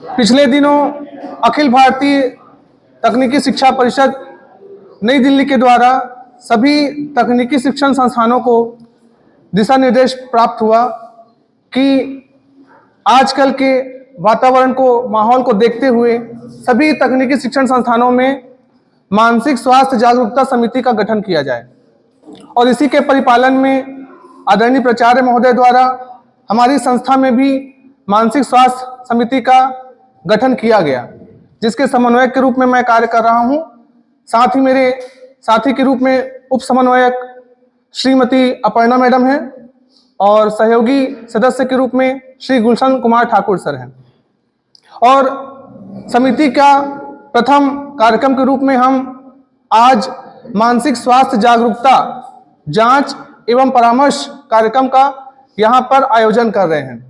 पिछले दिनों अखिल भारतीय तकनीकी शिक्षा परिषद नई दिल्ली के द्वारा सभी तकनीकी शिक्षण संस्थानों को दिशा निर्देश प्राप्त हुआ कि आजकल के वातावरण को, माहौल को देखते हुए सभी तकनीकी शिक्षण संस्थानों में मानसिक स्वास्थ्य जागरूकता समिति का गठन किया जाए। और इसी के परिपालन में आदरणीय प्राचार्य महोदय द्वारा हमारी संस्था में भी मानसिक स्वास्थ्य समिति का गठन किया गया, जिसके समन्वयक के रूप में मैं कार्य कर रहा हूं। साथ ही मेरे साथी के रूप में उप समन्वयक श्रीमती अपर्णा मैडम हैं और सहयोगी सदस्य के रूप में श्री गुलशन कुमार ठाकुर सर हैं। और समिति का प्रथम कार्यक्रम के रूप में हम आज मानसिक स्वास्थ्य जागरूकता जांच एवं परामर्श कार्यक्रम का यहाँ पर आयोजन कर रहे हैं।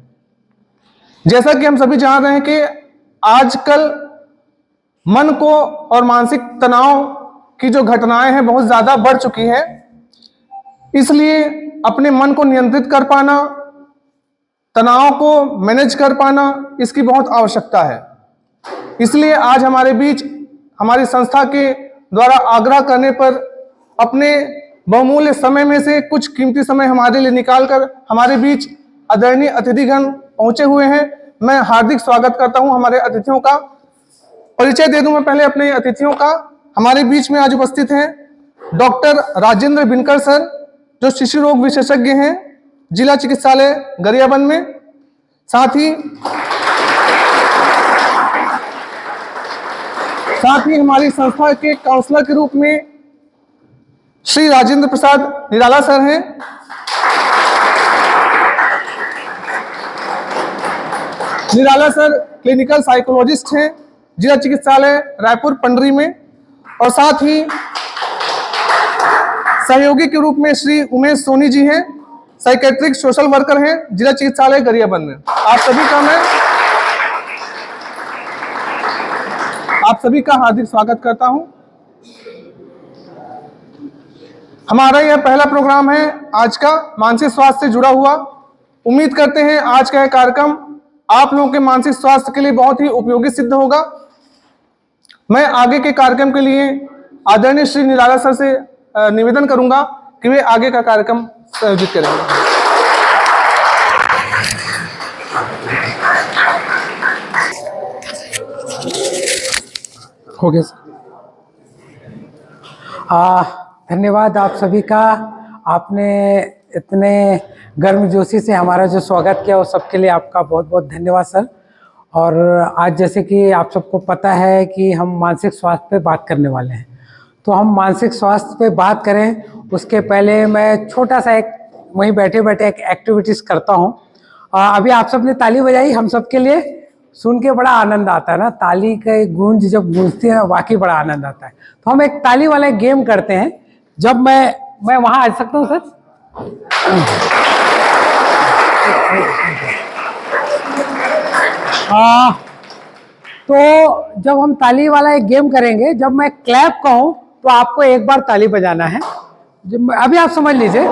जैसा कि हम सभी जान रहे हैं कि आजकल मन को और मानसिक तनाव की जो घटनाएं हैं बहुत ज्यादा बढ़ चुकी है, इसलिए अपने मन को नियंत्रित कर पाना, तनाव को मैनेज कर पाना, इसकी बहुत आवश्यकता है। इसलिए आज हमारे बीच हमारी संस्था के द्वारा आग्रह करने पर अपने बहुमूल्य समय में से कुछ कीमती समय हमारे लिए निकालकर हमारे बीच आदरणीय अतिथिगण पहुंचे हुए हैं। मैं हार्दिक स्वागत करता हूं हमारे अतिथियों का। परिचय दे दूं मैं पहले अपने अतिथियों का। हमारे बीच में आज उपस्थित हैं डॉक्टर राजेंद्र बिनकर सर, जो शिशु रोग विशेषज्ञ हैं जिला चिकित्सालय गरियाबंद में। साथ ही हमारी संस्था के काउंसलर के रूप में श्री राजेंद्र प्रसाद निराला सर हैं। निराला सर क्लिनिकल साइकोलॉजिस्ट हैं जिला चिकित्सालय रायपुर पंडरी में। और साथ ही सहयोगी के रूप में श्री उमेश सोनी जी हैं, साइकेट्रिक सोशल वर्कर हैं जिला चिकित्सालय गरियाबंद में। आप सभी का हार्दिक स्वागत करता हूं। हमारा यह पहला प्रोग्राम है आज का मानसिक स्वास्थ्य से जुड़ा हुआ। उम्मीद करते हैं आज का यह कार्यक्रम आप लोगों के मानसिक स्वास्थ्य के लिए बहुत ही उपयोगी सिद्ध होगा। मैं आगे के कार्यक्रम के लिए आदरणीय श्री निराला सर से निवेदन करूंगा कि वे आगे का कार्यक्रम आयोजित करेंगे। हो गया सर। धन्यवाद आप सभी का। आपने इतने गर्मजोशी से हमारा जो स्वागत किया, वो सबके लिए आपका बहुत बहुत धन्यवाद सर। और आज जैसे कि आप सबको पता है कि हम मानसिक स्वास्थ्य पे बात करने वाले हैं, तो हम मानसिक स्वास्थ्य पे बात करें उसके पहले मैं छोटा सा एक वहीं बैठे बैठे एक एक्टिविटीज़ करता हूँ। अभी आप सब ने ताली बजाई, हम सब के लिए सुन के बड़ा आनंद आता है ना, ताली का गूंज जब गूंजती है वाकई बड़ा आनंद आता है। तो हम एक ताली वाला गेम करते हैं। जब मैं वहाँ आ सकता हूँ सर? तो जब हम ताली वाला एक गेम करेंगे, जब मैं क्लैप कहूँ तो आपको एक बार ताली बजाना है। अभी आप समझ लीजिए,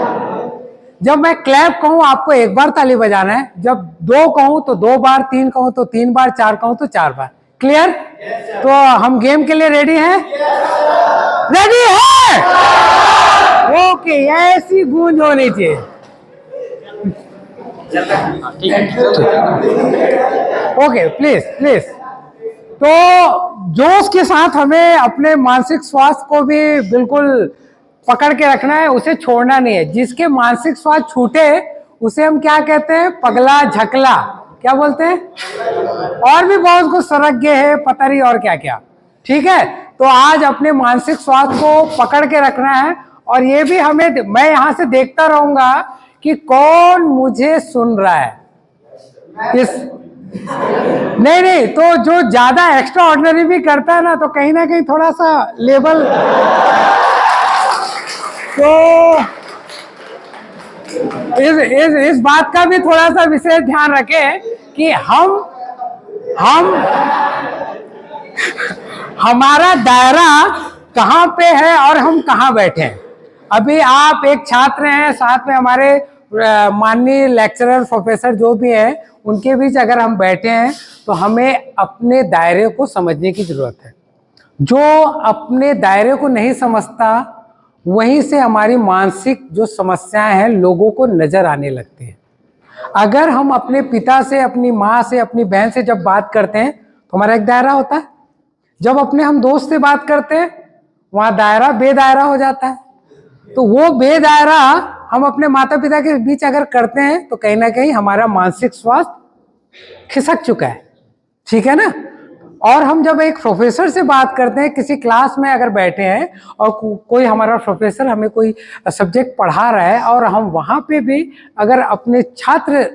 जब मैं क्लैप कहूँ आपको एक बार ताली बजाना है, जब 2 कहूँ तो 2 बार, 3 कहूँ तो 3 बार, 4 कहूँ तो 4 बार। क्लियर? तो हम गेम के लिए रेडी हैं? रेडी है? ओके, ऐसी गूंज होनी चाहिए। Okay, please. तो जोश के साथ हमें अपने मानसिक स्वास्थ्य को भी बिल्कुल पकड़ के रखना है, उसे छोड़ना नहीं है। जिसके मानसिक स्वास्थ्य छूटे उसे हम क्या कहते हैं? पगला झकला। क्या बोलते हैं? और भी बहुत कुछ सरग्य है, पता नहीं और क्या क्या। ठीक है, तो आज अपने मानसिक स्वास्थ्य को पकड़ के रखना है। और ये भी मैं यहां से देखता रहूंगा कि कौन मुझे सुन रहा है। नहीं, तो जो ज्यादा एक्स्ट्रा ऑर्डिनरी भी करता है ना, तो कहीं ना कहीं थोड़ा सा लेवल, तो इस बात का भी थोड़ा सा विशेष ध्यान रखें कि हमारा दायरा कहाँ पे है और हम कहाँ बैठे हैं। अभी आप एक छात्र हैं, साथ में हमारे माननीय लेक्चरर प्रोफेसर जो भी हैं उनके बीच अगर हम बैठे हैं तो हमें अपने दायरे को समझने की जरूरत है। जो अपने दायरे को नहीं समझता वहीं से हमारी मानसिक जो समस्याएं हैं लोगों को नजर आने लगती है। अगर हम अपने पिता से, अपनी माँ से, अपनी बहन से जब बात करते हैं तो हमारा एक दायरा होता है। जब अपने हम दोस्त से बात करते हैं वहां दायरा बेदायरा हो जाता है। तो वो बेदायरा हम अपने माता पिता के बीच अगर करते हैं तो कहीं ना कहीं हमारा मानसिक स्वास्थ्य खिसक चुका है, ठीक है ना। और हम जब एक प्रोफेसर से बात करते हैं, किसी क्लास में अगर बैठे हैं और कोई हमारा प्रोफेसर हमें कोई सब्जेक्ट पढ़ा रहा है और हम वहां पे भी अगर अपने छात्र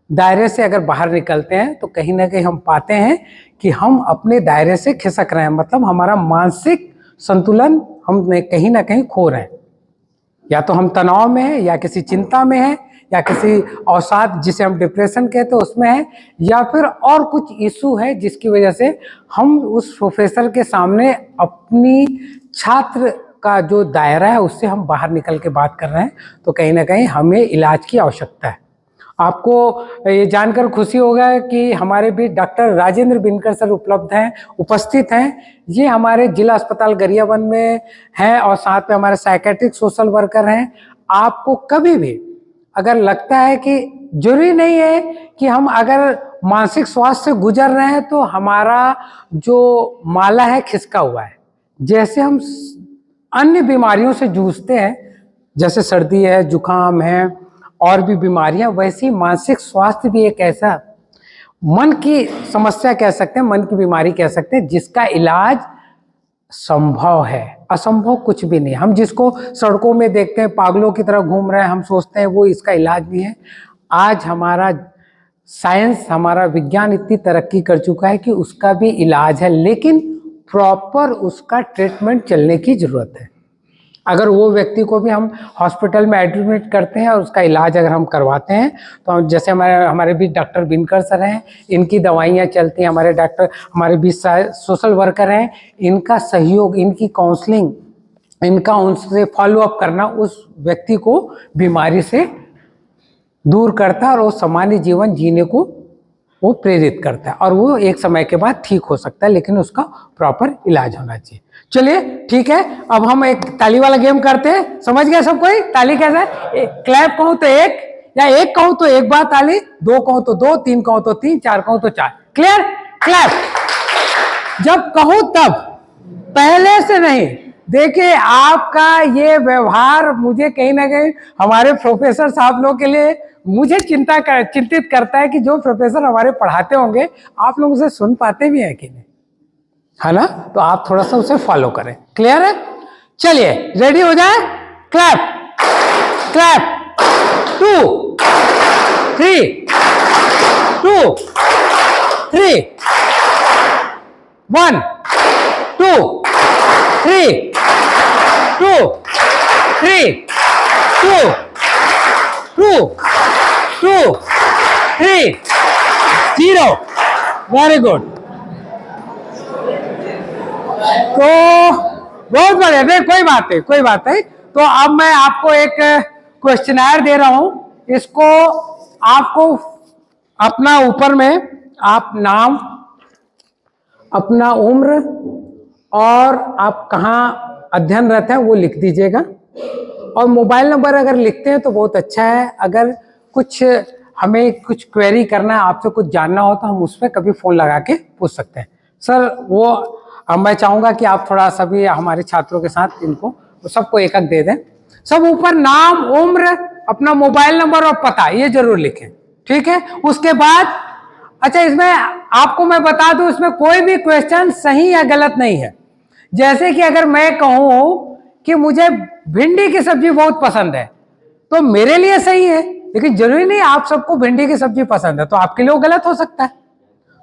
दायरे से अगर बाहर निकलते हैं तो कहीं ना कहीं हम पाते हैं कि हम अपने दायरे से खिसक रहे हैं, मतलब हमारा मानसिक संतुलन हम कहीं ना कहीं खो रहे हैं। या तो हम तनाव में हैं, या किसी चिंता में हैं, या किसी अवसाद जिसे हम डिप्रेशन कहते हैं उसमें है, या फिर और कुछ इशू है जिसकी वजह से हम उस प्रोफेसर के सामने अपनी छात्र का जो दायरा है उससे हम बाहर निकल के बात कर रहे हैं। तो कहीं ना कहीं हमें इलाज की आवश्यकता है। आपको ये जानकर खुशी होगा कि हमारे बीच डॉक्टर राजेंद्र बिनकर सर उपलब्ध हैं, उपस्थित हैं। ये हमारे जिला अस्पताल गरियाबंद में हैं और साथ में हमारे साइकेट्रिक सोशल वर्कर हैं। आपको कभी भी अगर लगता है कि जरूरी नहीं है कि हम अगर मानसिक स्वास्थ्य से गुजर रहे हैं तो हमारा जो माला है खिसका हुआ है। जैसे हम अन्य बीमारियों से जूझते हैं, जैसे सर्दी है, जुकाम है और भी बीमारियां, वैसी मानसिक स्वास्थ्य भी एक ऐसा मन की समस्या कह सकते हैं, मन की बीमारी कह सकते हैं, जिसका इलाज संभव है। असंभव कुछ भी नहीं। हम जिसको सड़कों में देखते हैं पागलों की तरह घूम रहे हैं, हम सोचते हैं वो इसका इलाज नहीं है। आज हमारा साइंस, हमारा विज्ञान इतनी तरक्की कर चुका है कि उसका भी इलाज है, लेकिन प्रॉपर उसका ट्रीटमेंट चलने की जरूरत है। अगर वो व्यक्ति को भी हम हॉस्पिटल में एडमिट करते हैं और उसका इलाज अगर हम करवाते हैं तो जैसे हमारे बीच डॉक्टर बिनकर सर हैं, इनकी दवाइयाँ चलती हैं, हमारे डॉक्टर हमारे बीच सोशल वर्कर हैं, इनका सहयोग, इनकी काउंसलिंग, इनका उनसे फॉलोअप करना उस व्यक्ति को बीमारी से दूर करता है और वो सामान्य जीवन जीने को वो प्रेरित करता है और वो एक समय के बाद ठीक हो सकता है, लेकिन उसका प्रॉपर इलाज होना चाहिए। चलिए ठीक है, अब हम एक ताली वाला गेम करते हैं। समझ गए सब कोई? ताली कैसा है? क्लैप कहूं तो एक, या एक कहूं तो एक बार ताली, दो कहूं तो दो, तीन कहूं तो तीन, चार कहूं तो चार। क्लियर? क्लैप जब कहूं तब, पहले से नहीं। देखिए आपका ये व्यवहार मुझे कहीं ना कहीं हमारे प्रोफेसर साहब लोग के लिए मुझे चिंतित करता है कि जो प्रोफेसर हमारे पढ़ाते होंगे आप लोग उसे सुन पाते भी हैं कि नहीं, है ना। तो आप थोड़ा सा उसे फॉलो करें। क्लियर है? चलिए रेडी हो जाए। Clap clap, 2 3 2 3 1 2 3 2 3 2 2 2 3 0। Very good. तो बहुत बढ़िया। नहीं कोई बात नहीं, कोई बात नहीं। तो अब मैं आपको एक क्वेश्चनर दे रहा हूं, इसको आपको अपना ऊपर में आप नाम, अपना उम्र और आप कहाँ अध्ययनरत हैं वो लिख दीजिएगा। और मोबाइल नंबर अगर लिखते हैं तो बहुत अच्छा है। अगर कुछ हमें कुछ क्वेरी करना है, आपसे कुछ जानना हो तो हम उस पर कभी फ़ोन लगा के पूछ सकते हैं। सर वो मैं चाहूँगा कि आप थोड़ा सभी हमारे छात्रों के साथ इनको सबको एक एक दे दें। सब ऊपर नाम, उम्र, अपना मोबाइल नंबर और पता ये जरूर लिखें, ठीक है। उसके बाद अच्छा, इसमें आपको मैं बता दूं, इसमें कोई भी क्वेश्चन सही या गलत नहीं है। जैसे कि अगर मैं कहूं कि मुझे भिंडी की सब्जी बहुत पसंद है तो मेरे लिए सही है, लेकिन जरूरी नहीं आपआपको भिंडी की सब्जी पसंद है, तो आपके लिए वो गलत हो सकता है।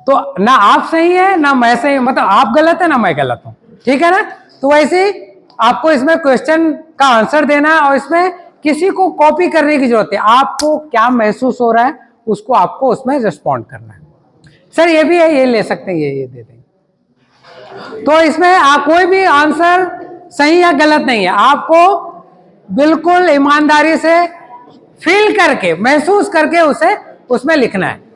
तो ना आप सही है ना मैं सही, मतलब आप गलत है ना मैं गलत हूं, ठीक है ना। तो वैसे ही आपको इसमें क्वेश्चन का आंसर देना है और इसमें किसी को कॉपी करने की जरूरत है। आपको क्या महसूस हो रहा है उसको आपको उसमें रिस्पॉन्ड करना है। सर ये भी है, ये ले सकते हैं, ये दे देंगे। तो इसमें आप कोई भी आंसर सही या गलत नहीं है, आपको बिल्कुल ईमानदारी से फील करके, महसूस करके उसे उसमें लिखना है।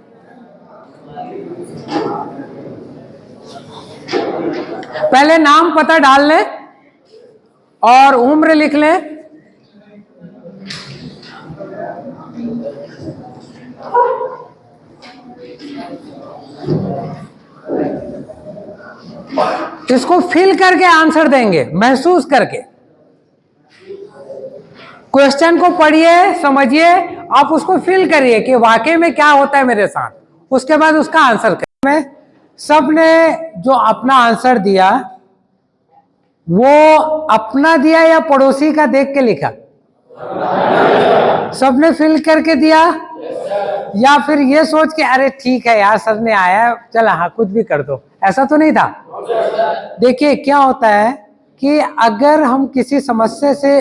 पहले नाम पता डाल लें और उम्र लिख लें। इसको फील करके आंसर देंगे, महसूस करके। क्वेश्चन को पढ़िए, समझिए, आप उसको फील करिए कि वाकई में क्या होता है मेरे साथ, उसके बाद उसका आंसर करें। सबने जो अपना आंसर दिया वो अपना दिया या पड़ोसी का देख के लिखा? सबने फील करके दिया या फिर ये सोच के अरे ठीक है यार सर ने आया चल हाँ कुछ भी कर दो, ऐसा तो नहीं था। देखिए क्या होता है कि अगर हम किसी समस्या से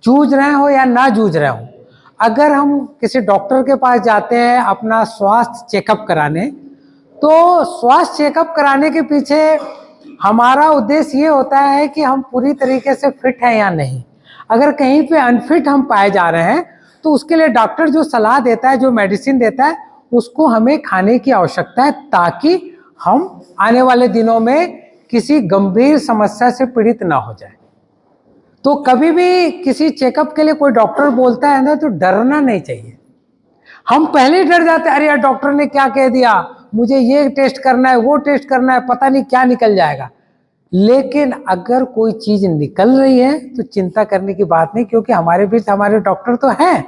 जूझ रहे हो या ना जूझ रहे हो, अगर हम किसी डॉक्टर के पास जाते हैं अपना स्वास्थ्य चेकअप कराने, तो स्वास्थ्य चेकअप कराने के पीछे हमारा उद्देश्य ये होता है कि हम पूरी तरीके से फिट हैं या नहीं। अगर कहीं पे अनफिट हम पाए जा रहे हैं तो उसके लिए डॉक्टर जो सलाह देता है, जो मेडिसिन देता है, उसको हमें खाने की आवश्यकता है ताकि हम आने वाले दिनों में किसी गंभीर समस्या से पीड़ित ना हो जाए। तो कभी भी किसी चेकअप के लिए कोई डॉक्टर बोलता है ना तो डरना नहीं चाहिए। हम पहले ही डर जाते हैं, अरे यार डॉक्टर ने क्या कह दिया, मुझे ये टेस्ट करना है, वो टेस्ट करना है, पता नहीं क्या निकल जाएगा। लेकिन अगर कोई चीज निकल रही है तो चिंता करने की बात नहीं, क्योंकि हमारे बीच हमारे डॉक्टर तो हैं।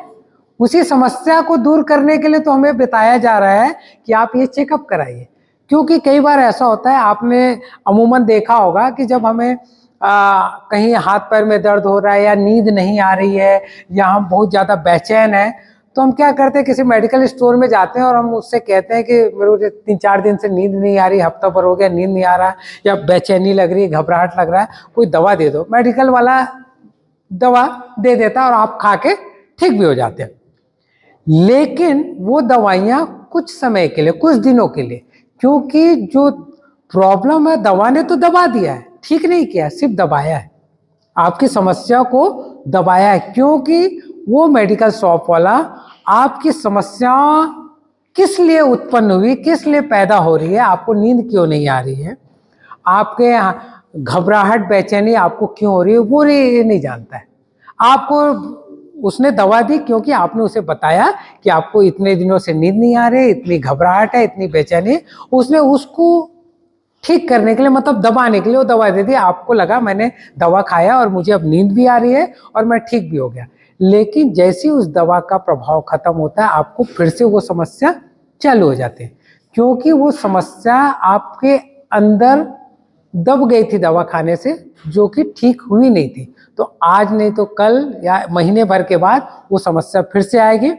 उसी समस्या को दूर करने के लिए तो हमें बताया जा रहा है कि आप ये चेकअप कराइए। क्योंकि कई बार ऐसा होता है, आपने अमूमन देखा होगा कि जब हमें कहीं हाथ पैर में दर्द हो रहा है या नींद नहीं आ रही है या हम बहुत ज़्यादा बेचैन हैं, तो हम क्या करते हैं, किसी मेडिकल स्टोर में जाते हैं और हम उससे कहते हैं कि मेरे को 3-4 दिन से नींद नहीं आ रही, हफ्ता भर हो गया नींद नहीं आ रहा, या बेचैनी लग रही है, घबराहट लग रहा है, कोई दवा दे दो। मेडिकल वाला दवा दे देता है और आप खा के ठीक भी हो जाते हैं। लेकिन वो दवाइयाँ कुछ समय के लिए, कुछ दिनों के लिए, क्योंकि जो प्रॉब्लम है दवा ने तो दबा दिया है, ठीक नहीं किया, सिर्फ दबाया है, आपकी समस्या को दबाया है। क्योंकि वो मेडिकल शॉप वाला आपकी समस्या किस लिए उत्पन्न हुई, किस लिए पैदा हो रही है, आपको नींद क्यों नहीं आ रही है, आपके घबराहट बेचैनी आपको क्यों हो रही है, वो नहीं जानता है। आपको उसने दवा दी क्योंकि आपने उसे बताया कि आपको इतने दिनों से नींद नहीं आ रही, इतनी घबराहट है, इतनी बेचैनी। उसने उसको ठीक करने के लिए, मतलब दबाने के लिए वो दवा दे दी। आपको लगा मैंने दवा खाया और मुझे अब नींद भी आ रही है और मैं ठीक भी हो गया। लेकिन जैसे उस दवा का प्रभाव खत्म होता है, आपको फिर से वो समस्या चालू हो जाती है, क्योंकि वो समस्या आपके अंदर दब गई थी दवा खाने से, जो कि ठीक हुई नहीं थी। तो आज नहीं तो कल या महीने भर के बाद वो समस्या फिर से आएगी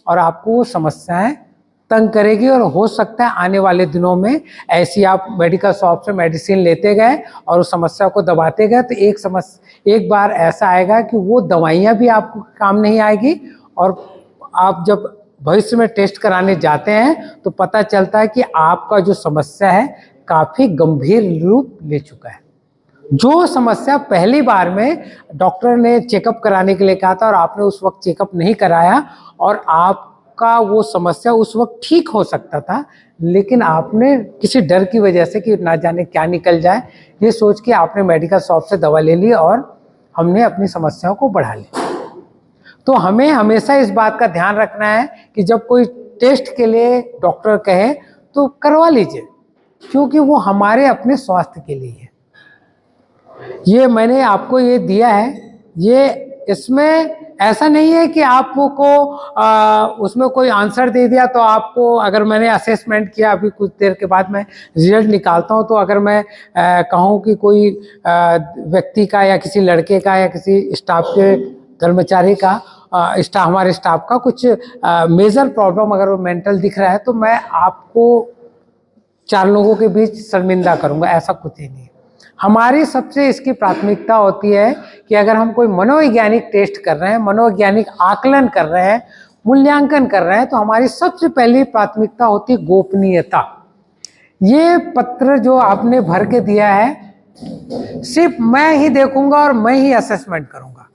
और आपको वो समस्याएं तंग करेगी। और हो सकता है आने वाले दिनों में ऐसी आप मेडिकल शॉप से मेडिसिन लेते गए और उस समस्या को दबाते गए, तो एक बार ऐसा आएगा कि वो दवाइयाँ भी आपको काम नहीं आएगी। और आप जब भविष्य में टेस्ट कराने जाते हैं तो पता चलता है कि आपका जो समस्या है काफ़ी गंभीर रूप ले चुका है। जो समस्या पहली बार में डॉक्टर ने चेकअप कराने के लिए कहा था और आपने उस वक्त चेकअप नहीं कराया और आपका वो समस्या उस वक्त ठीक हो सकता था, लेकिन आपने किसी डर की वजह से कि ना जाने क्या निकल जाए, ये सोच के आपने मेडिकल शॉप से दवा ले ली और हमने अपनी समस्याओं को बढ़ा लिया। तो हमें हमेशा इस बात का ध्यान रखना है कि जब कोई टेस्ट के लिए डॉक्टर कहे तो करवा लीजिए, क्योंकि वो हमारे अपने स्वास्थ्य के लिए है। ये मैंने आपको ये दिया है, ये इसमें ऐसा नहीं है कि आपको उसमें कोई आंसर दे दिया तो आपको, अगर मैंने असेसमेंट किया, अभी कुछ देर के बाद मैं रिजल्ट निकालता हूँ, तो अगर मैं कहूँ कि कोई व्यक्ति का या किसी लड़के का या किसी स्टाफ के कर्मचारी का हमारे स्टाफ का कुछ मेजर प्रॉब्लम अगर वो मेंटल दिख रहा है, तो मैं आपको 4 लोगों के बीच शर्मिंदा करूँगा, ऐसा कुछ ही नहीं। हमारी सबसे इसकी प्राथमिकता होती है कि अगर हम कोई मनोवैज्ञानिक टेस्ट कर रहे हैं, मनोवैज्ञानिक आकलन कर रहे हैं, मूल्यांकन कर रहे हैं, तो हमारी सबसे पहली प्राथमिकता होती है गोपनीयता। ये पत्र जो आपने भर के दिया है सिर्फ मैं ही देखूंगा और मैं ही असेसमेंट करूंगा।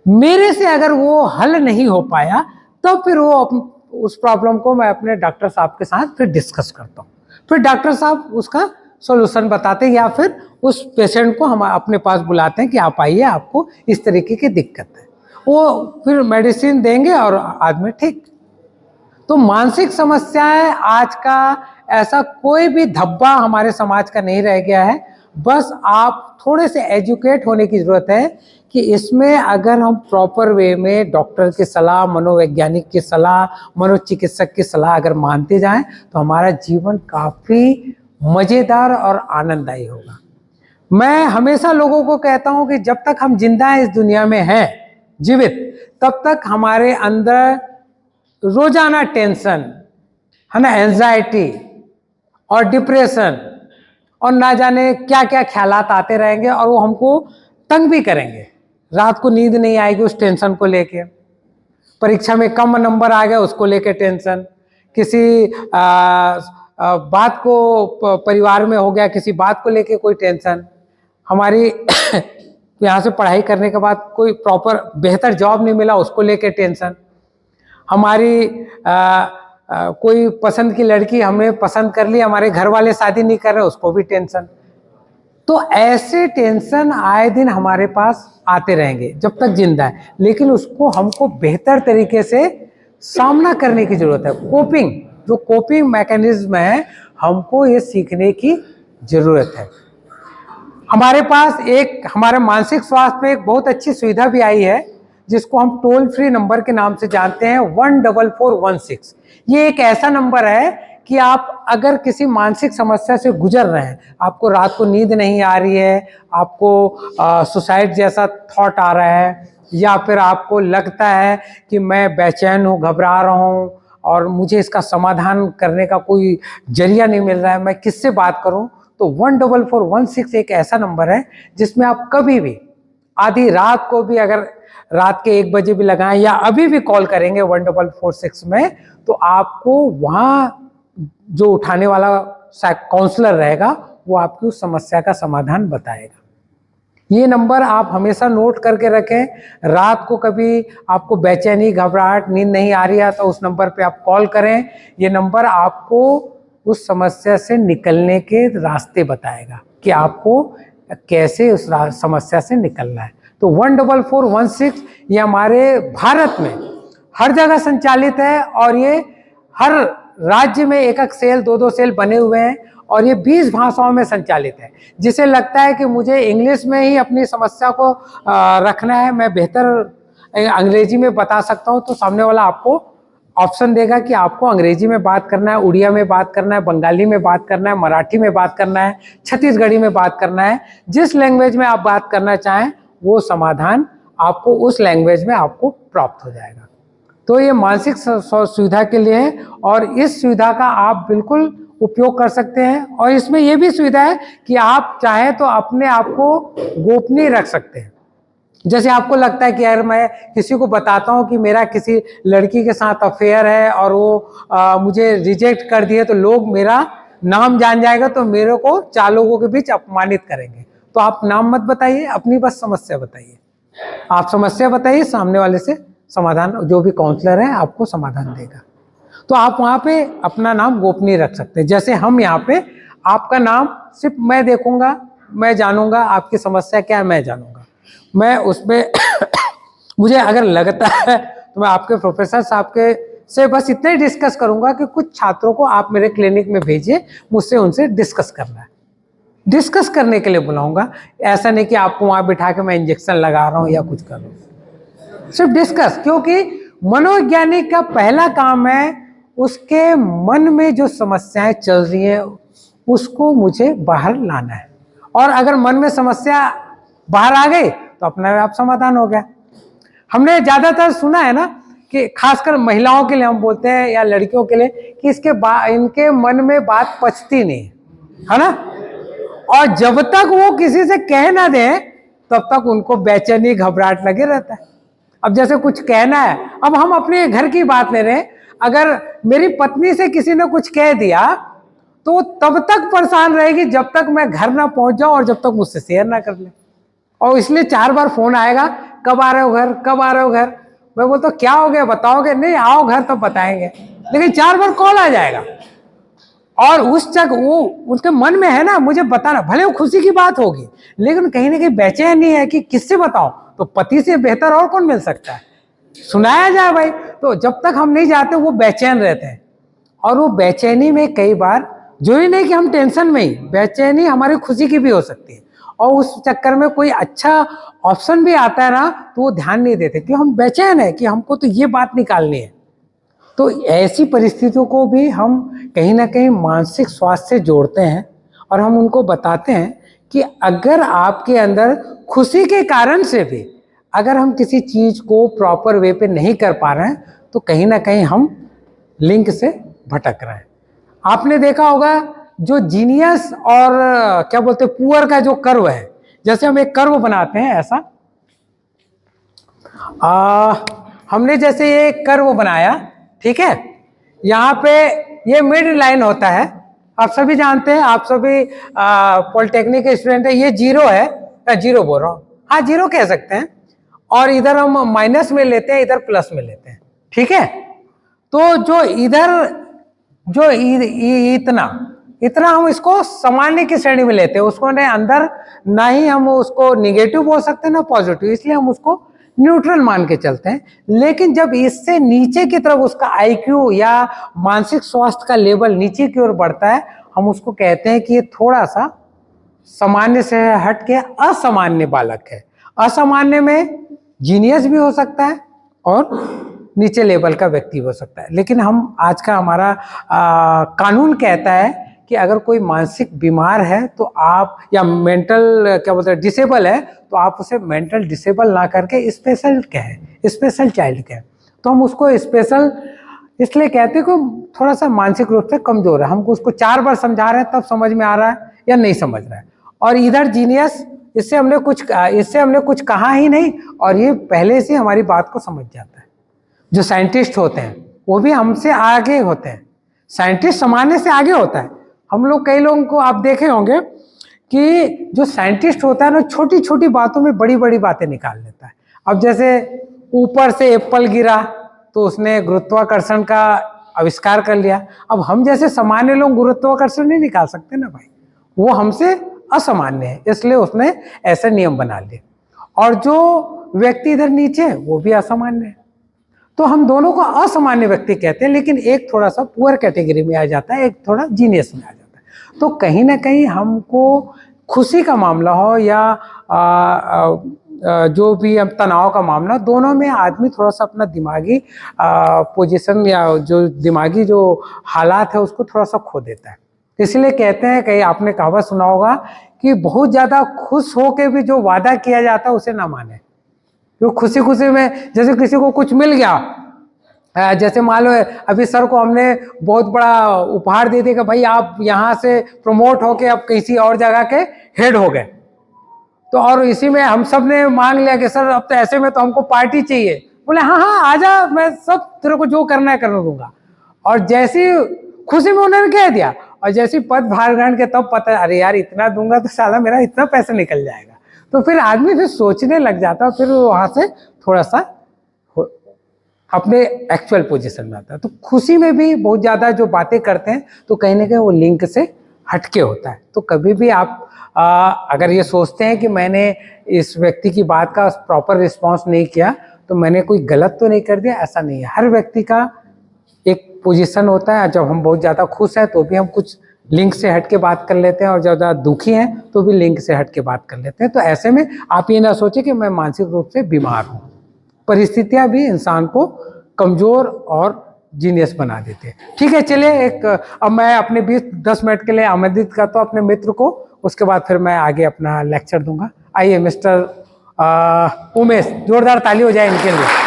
मेरे से अगर वो हल नहीं हो पाया तब फिर उस प्रॉब्लम को मैं अपने डॉक्टर साहब के साथ फिर डिस्कस करता हूँ। फिर डॉक्टर साहब उसका सॉल्यूशन बताते हैं, या फिर उस पेशेंट को हम अपने पास बुलाते हैं कि आप आइए, आपको इस तरीके की दिक्कत है, वो फिर मेडिसिन देंगे और आदमी ठीक। तो मानसिक समस्याएं आज का ऐसा कोई भी धब्बा हमारे समाज का नहीं रह गया है। बस आप थोड़े से एजुकेट होने की जरूरत है कि इसमें अगर हम प्रॉपर वे में डॉक्टर की सलाह, मनोवैज्ञानिक की सलाह, मनोचिकित्सक की सलाह अगर मानते जाएं तो हमारा जीवन काफ़ी मज़ेदार और आनंददायी होगा। मैं हमेशा लोगों को कहता हूं कि जब तक हम जिंदा हैं इस दुनिया में हैं जीवित, तब तक हमारे अंदर रोजाना टेंशन है ना, एंजाइटी और डिप्रेशन और ना जाने क्या क्या ख्यालात आते रहेंगे, और वो हमको तंग भी करेंगे। रात को नींद नहीं आएगी उस टेंशन को लेके, परीक्षा में कम नंबर आ गया उसको लेके टेंशन, किसी बात को परिवार में हो गया, किसी बात को लेके कोई टेंशन, हमारी यहाँ से पढ़ाई करने के बाद कोई प्रॉपर बेहतर जॉब नहीं मिला उसको लेके टेंशन, हमारी कोई पसंद की लड़की हमें पसंद कर ली, हमारे घर वाले शादी नहीं कर रहे उसको भी टेंशन। तो ऐसे टेंशन आए दिन हमारे पास आते रहेंगे जब तक जिंदा है, लेकिन उसको हमको बेहतर तरीके से सामना करने की जरूरत है। जो कोपिंग मैकेनिज्म है, हमको ये सीखने की जरूरत है। हमारे पास हमारे मानसिक स्वास्थ्य में एक बहुत अच्छी सुविधा भी आई है, जिसको हम टोल फ्री नंबर के नाम से जानते हैं, 14416। ये एक ऐसा नंबर है कि आप अगर किसी मानसिक समस्या से गुजर रहे हैं, आपको रात को नींद नहीं आ रही है, आपको सुसाइड जैसा थॉट आ रहा है, या फिर आपको लगता है कि मैं बेचैन हूँ, घबरा रहा हूँ और मुझे इसका समाधान करने का कोई जरिया नहीं मिल रहा है, मैं किससे बात करूँ, तो 14416 एक ऐसा नंबर है जिसमें आप कभी भी आधी रात को भी, अगर रात के 1 बजे भी लगाएं या अभी भी कॉल करेंगे 14446 में, तो आपको वहाँ जो उठाने वाला काउंसलर रहेगा वो आपकी उस समस्या का समाधान बताएगा। ये नंबर आप हमेशा नोट करके रखें। रात को कभी आपको बेचैनी, घबराहट, नींद नहीं आ रही है तो उस नंबर पे आप कॉल करें। ये नंबर आपको उस समस्या से निकलने के रास्ते बताएगा कि आपको कैसे उस समस्या से निकलना है। तो 14416 ये हमारे भारत में हर जगह संचालित है, और ये हर राज्य में 1-1 सेल, 2-2 सेल बने हुए हैं, और ये 20 भाषाओं में संचालित है। जिसे लगता है कि मुझे इंग्लिश में ही अपनी समस्या को रखना है, मैं बेहतर अंग्रेजी में बता सकता हूँ, तो सामने वाला आपको ऑप्शन देगा कि आपको अंग्रेजी में बात करना है, उड़िया में बात करना है, बंगाली में बात करना है, मराठी में बात करना है, छत्तीसगढ़ी में बात करना है। जिस लैंग्वेज में आप बात करना चाहें वो समाधान आपको उस लैंग्वेज में आपको प्राप्त हो जाएगा। तो ये मानसिक सुविधा के लिए है, और इस सुविधा का आप बिल्कुल उपयोग कर सकते हैं। और इसमें यह भी सुविधा है कि आप चाहें तो अपने आप को गोपनीय रख सकते हैं। जैसे आपको लगता है कि यार मैं किसी को बताता हूं कि मेरा किसी लड़की के साथ अफेयर है और वो मुझे रिजेक्ट कर दिए, तो लोग मेरा नाम जान जाएगा, तो मेरे को 4 लोगों के बीच अपमानित करेंगे। तो आप नाम मत बताइए, अपनी बस समस्या बताइए। आप समस्या बताइए, सामने वाले से समाधान, जो भी काउंसलर है आपको समाधान देगा। तो आप वहाँ पे अपना नाम गोपनीय रख सकते हैं। जैसे हम यहाँ पे आपका नाम सिर्फ मैं देखूंगा, मैं जानूंगा आपकी समस्या क्या है, मैं जानूंगा। मैं उसमें मुझे अगर लगता है तो मैं आपके प्रोफेसर साहब के से बस इतना ही डिस्कस करूंगा कि कुछ छात्रों को आप मेरे क्लिनिक में भेजिए, मुझसे उनसे डिस्कस करना है। डिस्कस करने के लिए बुलाऊंगा, ऐसा नहीं कि आपको वहाँ बिठा के मैं इंजेक्शन लगा रहा हूँ या कुछ कर रहा हूँ, सिर्फ डिस्कस। क्योंकि मनोवैज्ञानिक का पहला काम है उसके मन में जो समस्याएं चल रही हैं उसको मुझे बाहर लाना है, और अगर मन में समस्या बाहर आ गई तो अपने आप समाधान हो गया। हमने ज्यादातर सुना है ना कि खासकर महिलाओं के लिए हम बोलते हैं या लड़कियों के लिए कि इनके मन में बात पचती नहीं है ना, और जब तक वो किसी से कह ना दें तब तक उनको बेचैनी, घबराहट लगे रहता है। अब जैसे कुछ कहना है, अब हम अपने घर की बात ले रहे हैं, अगर मेरी पत्नी से किसी ने कुछ कह दिया तो तब तक परेशान रहेगी जब तक मैं घर ना पहुंच जाऊं और जब तक मुझसे शेयर ना कर ले। और इसलिए 4 बार फोन आएगा, कब आ रहे हो घर, कब आ रहे हो घर। मैं बोलता हूँ क्या हो गया बताओगे, नहीं आओ घर तब बताएंगे, लेकिन 4 बार कॉल आ जाएगा और उस तक वो उसके मन में है ना मुझे बताना, भले वो खुशी की बात होगी लेकिन कहीं ना कहीं बेचैनी है कि किससे बताऊं। तो पति से बेहतर और कौन मिल सकता है, सुनाया जाए भाई। तो जब तक हम नहीं जाते वो बेचैन रहते हैं, और वो बेचैनी में कई बार जो ही नहीं कि हम टेंशन में ही, बेचैनी हमारी खुशी की भी हो सकती है, और उस चक्कर में कोई अच्छा ऑप्शन भी आता है ना तो वो ध्यान नहीं देते कि हम बेचैन है कि हमको तो ये बात निकालनी है। तो ऐसी परिस्थितियों को भी हम कहीं ना कहीं मानसिक स्वास्थ्य से जोड़ते हैं और हम उनको बताते हैं कि अगर आपके अंदर खुशी के कारण से भी अगर हम किसी चीज को प्रॉपर वे पे नहीं कर पा रहे हैं तो कहीं ना कहीं हम लिंक से भटक रहे हैं। आपने देखा होगा जो जीनियस और क्या बोलते हैं पुअर का जो कर्व है, जैसे हम एक कर्व बनाते हैं ऐसा, हमने जैसे ये कर्व बनाया, ठीक है, यहाँ पे ये मिड लाइन होता है, आप सभी जानते हैं, आप सभी पॉलिटेक्निक के स्टूडेंट है, ये जीरो है, जीरो बोल रहा हूँ, हाँ जीरो कह सकते हैं, और इधर हम माइनस में लेते हैं, इधर प्लस में लेते हैं, ठीक है। तो जो इधर जो इतना इतना हम इसको सामान्य की श्रेणी में लेते हैं, उसको ने अंदर ना ही हम उसको निगेटिव बोल सकते हैं ना पॉजिटिव, इसलिए हम उसको न्यूट्रल मान के चलते हैं। लेकिन जब इससे नीचे की तरफ उसका आईक्यू या मानसिक स्वास्थ्य का लेवल नीचे की ओर बढ़ता है, हम उसको कहते हैं कि ये थोड़ा सा सामान्य से हट के असामान्य बालक है। असामान्य में जीनियस भी हो सकता है और नीचे लेवल का व्यक्ति हो सकता है। लेकिन हम आज का हमारा कानून कहता है कि अगर कोई मानसिक बीमार है तो आप, या मेंटल क्या बोलते हैं डिसेबल है, तो आप उसे मेंटल डिसेबल ना करके स्पेशल कहें, स्पेशल चाइल्ड कहें। तो हम उसको स्पेशल इसलिए कहते हैं कि थोड़ा सा मानसिक रूप से कमजोर है, हमको उसको 4 बार समझा रहे हैं तब समझ में आ रहा है या नहीं समझ रहा है। और इधर जीनियस, इससे हमने कुछ कहा ही नहीं और ये पहले से हमारी बात को समझ जाता है। जो साइंटिस्ट होते हैं वो भी हमसे आगे होते हैं, साइंटिस्ट सामान्य से आगे होता है। हम लोग कई लोगों को आप देखे होंगे कि जो साइंटिस्ट होता है ना छोटी छोटी बातों में बड़ी बड़ी बातें निकाल लेता है। अब जैसे ऊपर से एप्पल गिरा तो उसने गुरुत्वाकर्षण का आविष्कार कर लिया। अब हम जैसे सामान्य लोग गुरुत्वाकर्षण नहीं निकाल सकते ना भाई, वो हमसे असामान्य है, इसलिए उसने ऐसे नियम बना लिए। और जो व्यक्ति इधर नीचे है वो भी असामान्य है, तो हम दोनों को असामान्य व्यक्ति कहते हैं, लेकिन एक थोड़ा सा पुअर कैटेगरी में आ जाता है, एक थोड़ा जीनियस में आ जाता है। तो कहीं ना कहीं हमको खुशी का मामला हो या जो भी हम तनाव का मामला, दोनों में आदमी थोड़ा सा अपना दिमागी पोजीशन या जो दिमागी जो हालात है उसको थोड़ा सा खो देता है। इसलिए कहते हैं, कहीं आपने कहावत सुना होगा कि बहुत ज़्यादा खुश होकर भी जो वादा किया जाता है उसे ना माने। तो खुशी खुशी में जैसे किसी को कुछ मिल गया, जैसे मान लो अभी सर को हमने बहुत बड़ा उपहार दे दिया कि भाई आप यहाँ से प्रमोट होके अब किसी और जगह के हेड हो गए, तो और इसी में हम सब ने मांग लिया कि सर अब तो ऐसे में तो हमको पार्टी चाहिए। बोले हाँ हाँ आजा, मैं सब तेरे को जो करना है करने दूंगा। और जैसी खुशी में उन्होंने कह दिया और जैसी पद भार ग्रहण के तब पता, अरे यार इतना दूंगा तो साला मेरा इतना पैसा निकल जाएगा। तो फिर आदमी फिर सोचने लग जाता है, फिर वहां से थोड़ा सा अपने एक्चुअल पोजीशन में आता है। तो खुशी में भी बहुत ज़्यादा जो बातें करते हैं तो कहीं ना कहीं वो लिंक से हटके होता है। तो कभी भी आप अगर ये सोचते हैं कि मैंने इस व्यक्ति की बात का प्रॉपर रिस्पॉन्स नहीं किया तो मैंने कोई गलत तो नहीं कर दिया, ऐसा नहीं है। हर व्यक्ति का एक पोजीशन होता है, जब हम बहुत ज़्यादा खुश हैं तो भी हम कुछ लिंक से हट के बात कर लेते हैं, और ज़्यादा दुखी हैं तो भी लिंक से हट के बात कर लेते हैं। तो ऐसे में आप ये ना सोचें कि मैं मानसिक रूप से बीमार हूँ, परिस्थितियाँ भी इंसान को कमज़ोर और जीनियस बना देते हैं। ठीक है, चलिए अब मैं अपने 10 मिनट के लिए आमंत्रित करता हूँ अपने मित्र को, उसके बाद फिर मैं आगे अपना लेक्चर दूंगा। आइए मिस्टर उमेश, जोरदार ताली हो जाए इनके लिए।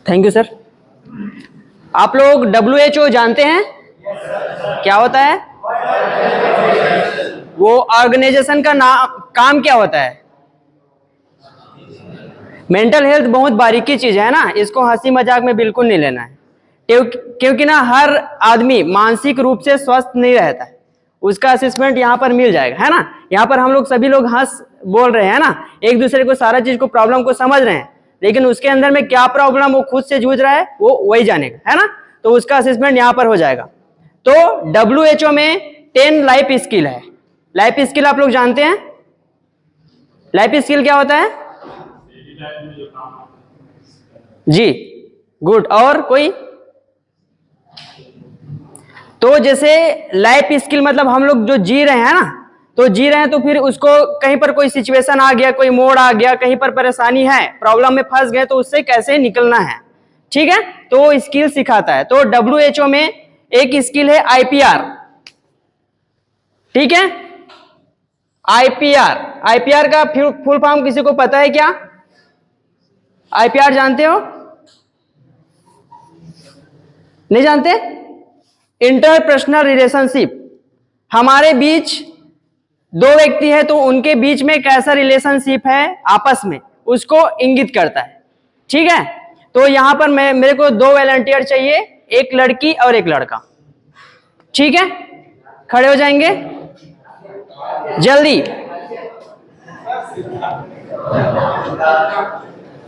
Thank you sir. आप लोग WHO जानते हैं क्या होता है? वो ऑर्गेनाइजेशन का काम क्या होता है? मेंटल हेल्थ बहुत बारीकी चीज है ना, इसको हंसी मजाक में बिल्कुल नहीं लेना है। क्योंकि ना हर आदमी मानसिक रूप से स्वस्थ नहीं रहता है, उसका असेसमेंट यहाँ पर मिल जाएगा, है ना। यहाँ पर हम लोग सभी लोग हंस बोल रहे हैं ना, एक दूसरे को सारा चीज को प्रॉब्लम को समझ रहे हैं, लेकिन उसके अंदर में क्या प्रॉब्लम वो खुद से जूझ रहा है वो वही जानेगा, है ना। तो उसका असेसमेंट यहाँ पर हो जाएगा। तो WHO में 10 लाइफ स्किल है। लाइफ स्किल आप लोग जानते हैं, लाइफ स्किल क्या होता है जी? गुड। और कोई? तो जैसे लाइफ स्किल मतलब हम लोग जो जी रहे हैं ना, तो जी रहे हैं तो फिर उसको कहीं पर कोई सिचुएशन आ गया, कोई मोड़ आ गया, कहीं पर परेशानी है, प्रॉब्लम में फंस गए, तो उससे कैसे निकलना है, ठीक है। तो स्किल सिखाता है। तो WHO में एक स्किल है IPR, ठीक है। IPR का फुल फॉर्म किसी को पता है क्या? IPR जानते हो? नहीं जानते? Interpersonal relationship. हमारे बीच दो व्यक्ति है तो उनके बीच में कैसा रिलेशनशिप है आपस में, उसको इंगित करता है, ठीक है। तो यहां पर मेरे को 2 वॉलंटियर चाहिए, एक लड़की और एक लड़का, ठीक है। खड़े हो जाएंगे जल्दी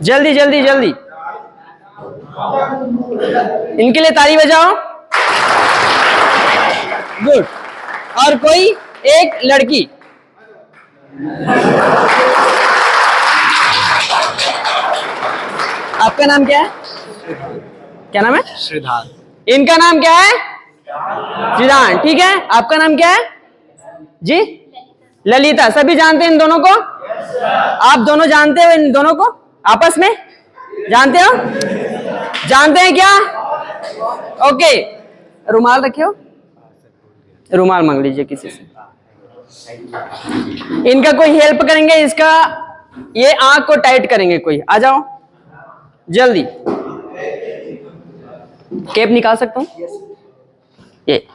जल्दी जल्दी जल्दी, इनके लिए ताली बजाओ। गुड। और कोई एक लड़की, आपका नाम क्या है? क्या नाम है? श्रीधान। इनका नाम क्या है? श्रीधान, ठीक है। आपका नाम क्या है जी? ललिता। सभी जानते हैं इन दोनों को? आप दोनों जानते हो इन दोनों को? आपस में जानते हो? जानते हैं क्या? ओके। रुमाल रखे हो? रुमाल मांग लीजिए किसी से। इनका कोई हेल्प करेंगे, इसका ये आंख को टाइट करेंगे कोई। आ जाओ जल्दी। कैप निकाल सकता हूं? ये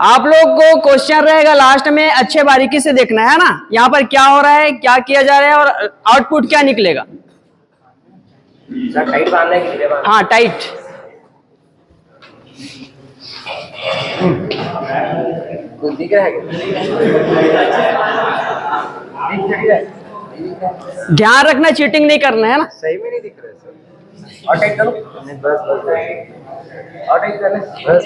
आप लोग को क्वेश्चन रहेगा लास्ट में, अच्छे बारीकी से देखना है ना, यहाँ पर क्या हो रहा है, क्या किया जा रहा है और आउटपुट क्या निकलेगा। टाइट बांधना है? हाँ, टाइट। दिख रहा है? ध्यान रखना, चीटिंग नहीं करना है ना। सही में नहीं दिख रहा है सर। और टाइट करो। बस और टाइट कर ले। बस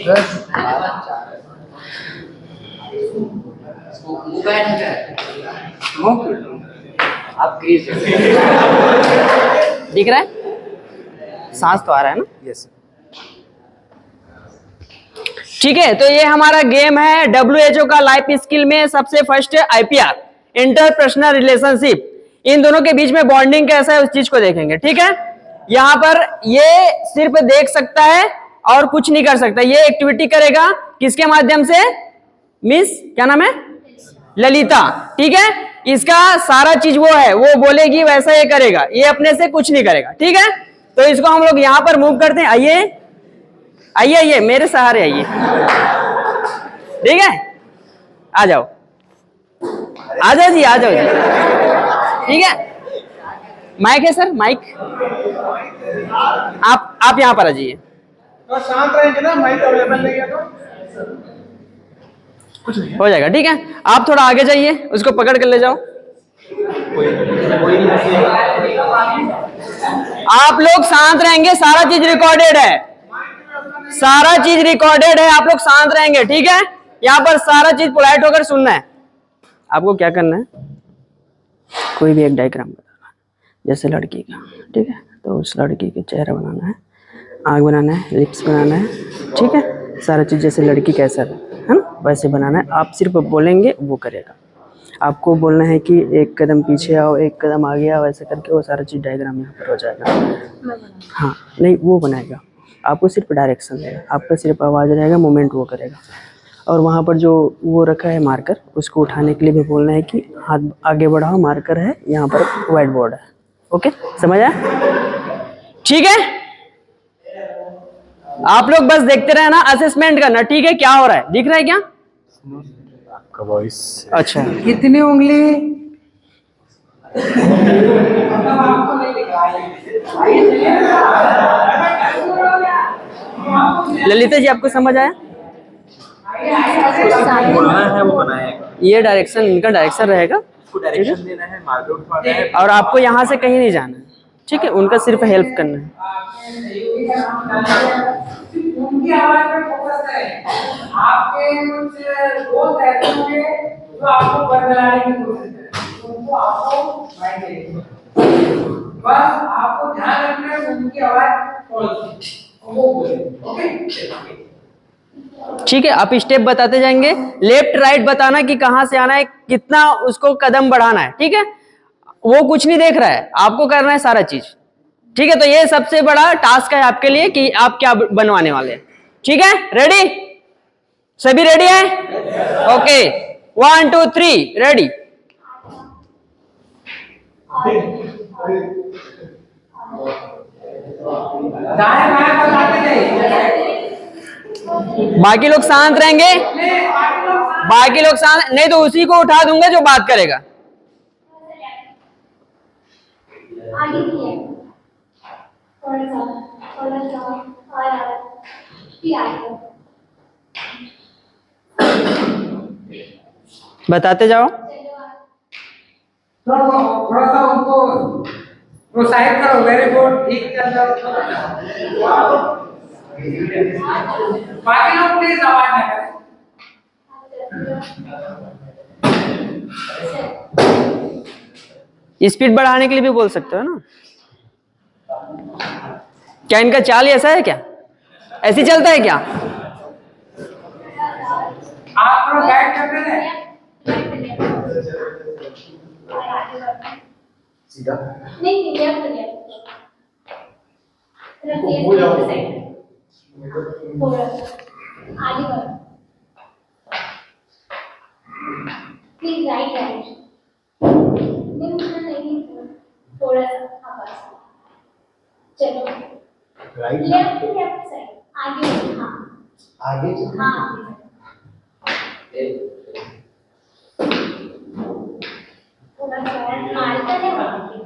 आप दिख रहा है? सांस तो आ रहा है ना? यस। ठीक है। तो ये हमारा गेम है WHO का लाइफ स्किल में सबसे फर्स्ट है IPR, इंटरपर्सनल रिलेशनशिप। इन दोनों के बीच में बॉन्डिंग कैसा है उस चीज को देखेंगे, ठीक है। यहां पर ये सिर्फ देख सकता है और कुछ नहीं कर सकता। ये एक्टिविटी करेगा किसके माध्यम से? मिस क्या नाम है? ललिता, ठीक है। इसका सारा चीज वो है, वो बोलेगी वैसा ये करेगा, ये अपने से कुछ नहीं करेगा, ठीक है। तो इसको हम लोग यहां पर मूव करते हैं। आइए आइए आइए, मेरे सहारे आइए, ठीक है। आ जाओ आ जाओ जी, आ जाओ जी, ठीक है। माइक है सर, माइक। आप यहां पर आ जाइए। तो शांत रहेंगे ना, माइक अवेलेबल नहीं है तो कुछ नहीं हो जाएगा, ठीक है। आप थोड़ा आगे जाइए, उसको पकड़ कर ले जाओ। आप लोग शांत रहेंगे, सारा चीज रिकॉर्डेड है, सारा चीज रिकॉर्डेड है। आप लोग शांत रहेंगे, ठीक है। यहाँ पर सारा चीज पोलाइट होकर सुनना है। आपको क्या करना है, कोई भी एक डायग्राम बनाना है, जैसे लड़की का, ठीक है। तो उस लड़की के चेहरा बनाना है, आँख बनाना है, लिप्स बनाना है, ठीक है। सारा चीज़ जैसे लड़की कैसा है ना, वैसे बनाना है। आप सिर्फ बोलेंगे वो करेगा। आपको बोलना है कि एक कदम पीछे आओ, एक कदम आगे आओ, ऐसे करके वो सारा चीज़ डायग्राम यहाँ पर हो जाएगा। हाँ, नहीं वो बनाएगा, आपको सिर्फ डायरेक्शन देगा, आपका सिर्फ आवाज़ रहेगा, मूवमेंट वो करेगा। और वहाँ पर जो वो रखा है मार्कर, उसको उठाने के लिए भी बोलना है कि हाथ आगे बढ़ाओ, मार्कर है यहाँ पर, व्हाइट बोर्ड है। ओके, समझ आया? ठीक है। आप लोग बस देखते रहे ना, असेसमेंट करना, ठीक है। क्या हो रहा है, दिख रहा है क्या आपका वॉइस? अच्छा, कितनी उंगली? मतलब आपको नहीं दिख रहा है। आइए चलिए। ललिता जी आपको समझ आया? बोलना है वो बनाएगा, ये डायरेक्शन, इनका डायरेक्शन रहेगा उसको डायरेक्शन देना है, मार्कर उठवाना है। और आपको यहाँ से कहीं नहीं जाना है, ठीक है? उनका सिर्फ हेल्प करना है। उनकी आवाज पे फोकस करें। आपके कुछ दोस्त ऐसे होंगे जो आपको बदलाने की कोशिश करें, उनको आपको माइंड देंगे। बस आपको ध्यान रखना है उनकी आवाज कौन सी वो बोले। ओके, ठीक है, आप स्टेप बताते जाएंगे, लेफ्ट राइट बताना कि कहां से आना है, कितना उसको कदम बढ़ाना है, ठीक है? वो कुछ नहीं देख रहा है, आपको करना है सारा चीज, ठीक है? तो ये सबसे बड़ा टास्क है आपके लिए कि आप क्या बनवाने वाले हैं, ठीक है? रेडी? सभी रेडी है? Okay, 1 2 3 ready. दाएं बाएं बताते जाइए। बाकी लोग शांत रहेंगे, बाकी लोग शांत, नहीं तो उसी को उठा दूंगा जो बात करेगा। आगे भी है, थोड़ा सा और फिर आगे। बताते जाओ। थोड़ा सा उनको प्रोत्साहित करो। वेरी गुड, ठीक चल रहा है। बाकी लोग प्लीज आवाज ना करें। स्पीड बढ़ाने के लिए भी बोल सकते हो ना। क्या इनका चाल ऐसा है क्या? ऐसे चलता है क्या? आप थोड़ा गाइड करते रहे। सीधा नहीं लेफ्ट थोड़ा आगे बढ़ो, प्लीज राइट डायरेक्शन। नहीं उतना नहीं, थोड़ा सा बस। चलो राइट लेफ्ट साइड आगे। हाँ आगे हाँ थोड़ा सा मार्कर है वहाँ पे।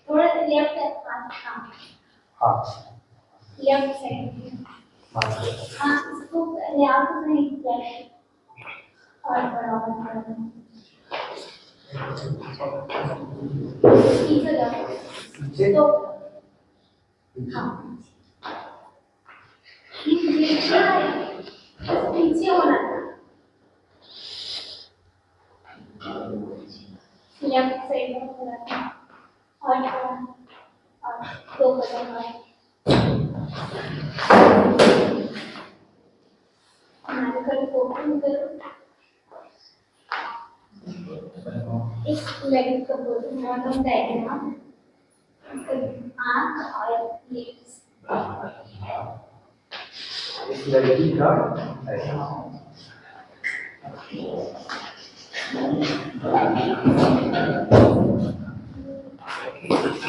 थोड़ा सा लेफ्ट हाँ हाँ लेफ्ट साइड। हाँ इसको लेफ्ट नहीं लेफ्ट और बराबर पीछे जाओ तो हाँ पीछे होना था। लेफ्ट साइड में थोड़ा सा और दो कदम और मार्कर को ओपन करो। इस लेग को बोलते हैं मोनोम डायग्राम। आंख और लिप्स। इस लड़की का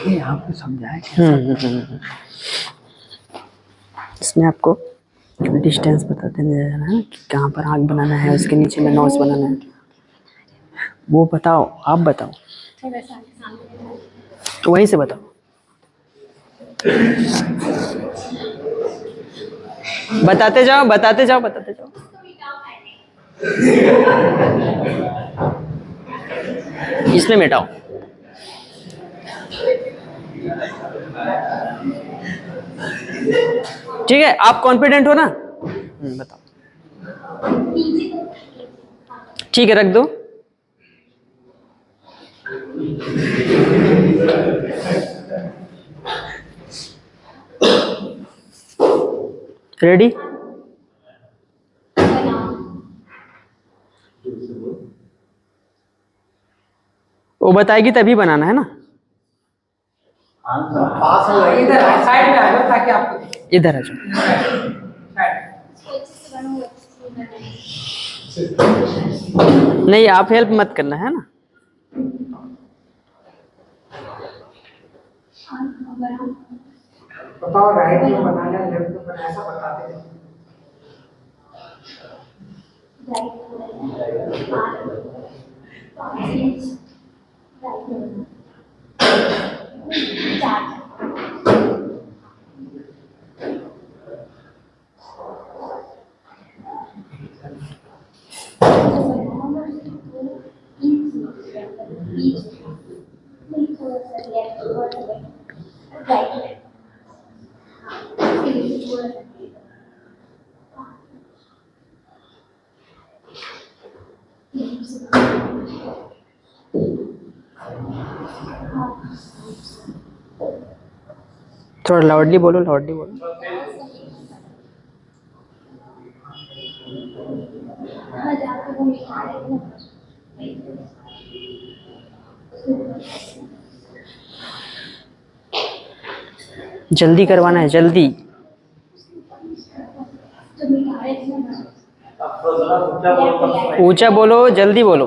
यहाँ पे समझाया इसमें आपको डिस्टेंस बताते जाना है कि कहाँ पर आँख बनाना है, उसके नीचे में नोज बनाना है। वो बताओ, आप बताओ, थोड़ा सा सामने तो वहीं से बताओ। बताते जाओ बताते जाओ बताते जाओ। इसमें मिटाओ। ठीक है, आप कॉन्फिडेंट हो ना? बताओ। ठीक है, रख दो। रेडी? वो बताएगी तभी बनाना है ना। पास हो इधर साइड में आ जाओ ताकि आपको दिखे। इधर आ जाओ। नहीं, आप हेल्प मत करना है ना। बताओ राइट में बनाना है लेफ्ट में बनाना है, ऐसा बताते हैं। 5 इंच राइट में 4 थोड़ा लाउडली बोलो, लाउडली बोलो। जल्दी करवाना है, जल्दी। ऊंचा बोलो, जल्दी बोलो।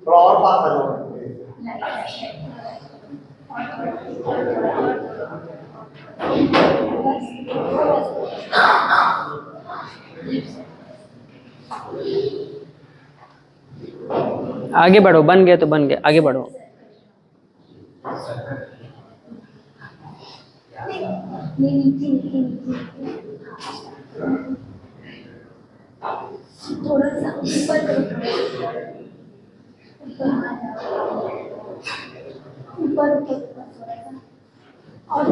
थोड़ा और पास आ जाओ। आगे बढ़ो, बन गया तो बन गया, आगे बढ़ो। थोड़ा सा ऊपर ऊपर थोड़ा सा और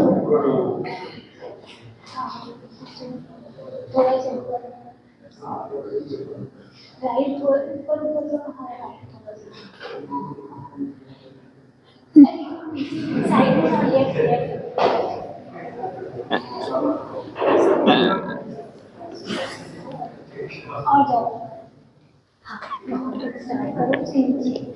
थोड़ा सा ऊपर राइट ऊपर साइड में लेफ्ट और जाओ। हाँ करो 3 लेफ्ट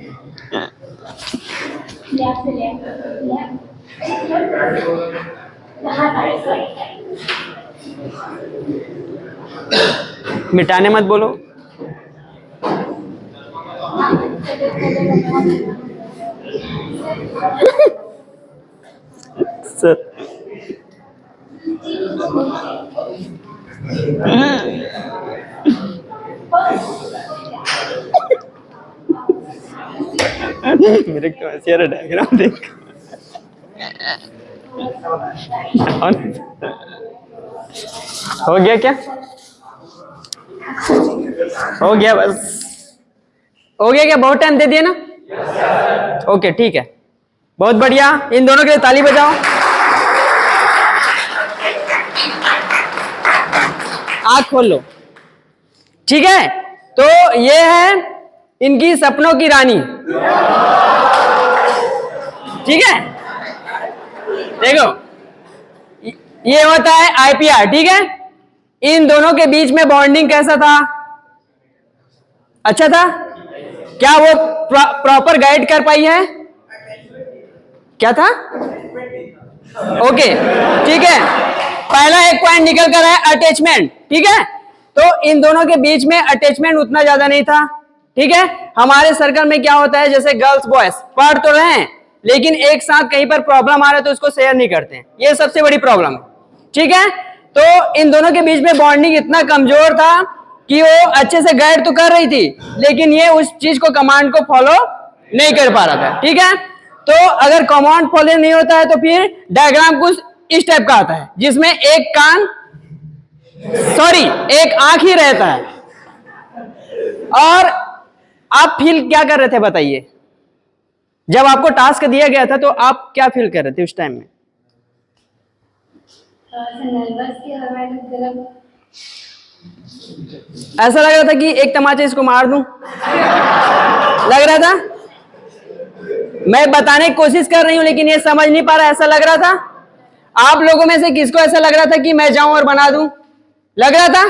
मिटाने मत बोलो। सर मेरे को ऐसे डायग्राम देख। हो गया क्या? हो गया बस, हो गया क्या? बहुत टाइम दे दिया ना? ओके ठीक है, बहुत बढ़िया। इन दोनों के लिए ताली बजाओ। आँख खोल लो। ठीक है, तो ये है इनकी सपनों की रानी। ठीक है, देखो ये होता है आईपीआर। ठीक है, इन दोनों के बीच में बॉन्डिंग कैसा था? अच्छा था? क्या वो प्रॉपर गाइड कर पाई है? क्या था? ओके ठीक है, पहला एक पॉइंट निकल कर है अटैचमेंट। ठीक है, तो इन दोनों के बीच में अटैचमेंट उतना ज्यादा नहीं था। ठीक है, हमारे सर्कल में क्या होता है, जैसे गर्ल्स बॉयज पढ़ तो रहे हैं लेकिन एक साथ कहीं पर प्रॉब्लम आ रहा है तो उसको शेयर नहीं करते हैं, ये सबसे बड़ी प्रॉब्लम है। ठीक है, तो इन दोनों के बीच में बॉन्डिंग इतना कमजोर था कि वो अच्छे से गाइड तो कर रही थी लेकिन ये उस चीज को, कमांड को फॉलो नहीं कर पा रहा था। ठीक है, तो अगर कमांड फॉलो नहीं होता है तो फिर डायग्राम कुछ इस टाइप का आता है जिसमें एक कान, सॉरी एक आंख ही रहता है। और आप फील क्या कर रहे थे बताइए? जब आपको टास्क दिया गया था तो आप क्या फील कर रहे थे उस टाइम में? ऐसा लग रहा था कि एक तमाचा इसको मार दूं, लग रहा था। मैं बताने की कोशिश कर रही हूं लेकिन ये समझ नहीं पा रहा, ऐसा लग रहा था। आप लोगों में से किसको ऐसा लग रहा था कि मैं जाऊं और बना दूं? लग रहा था?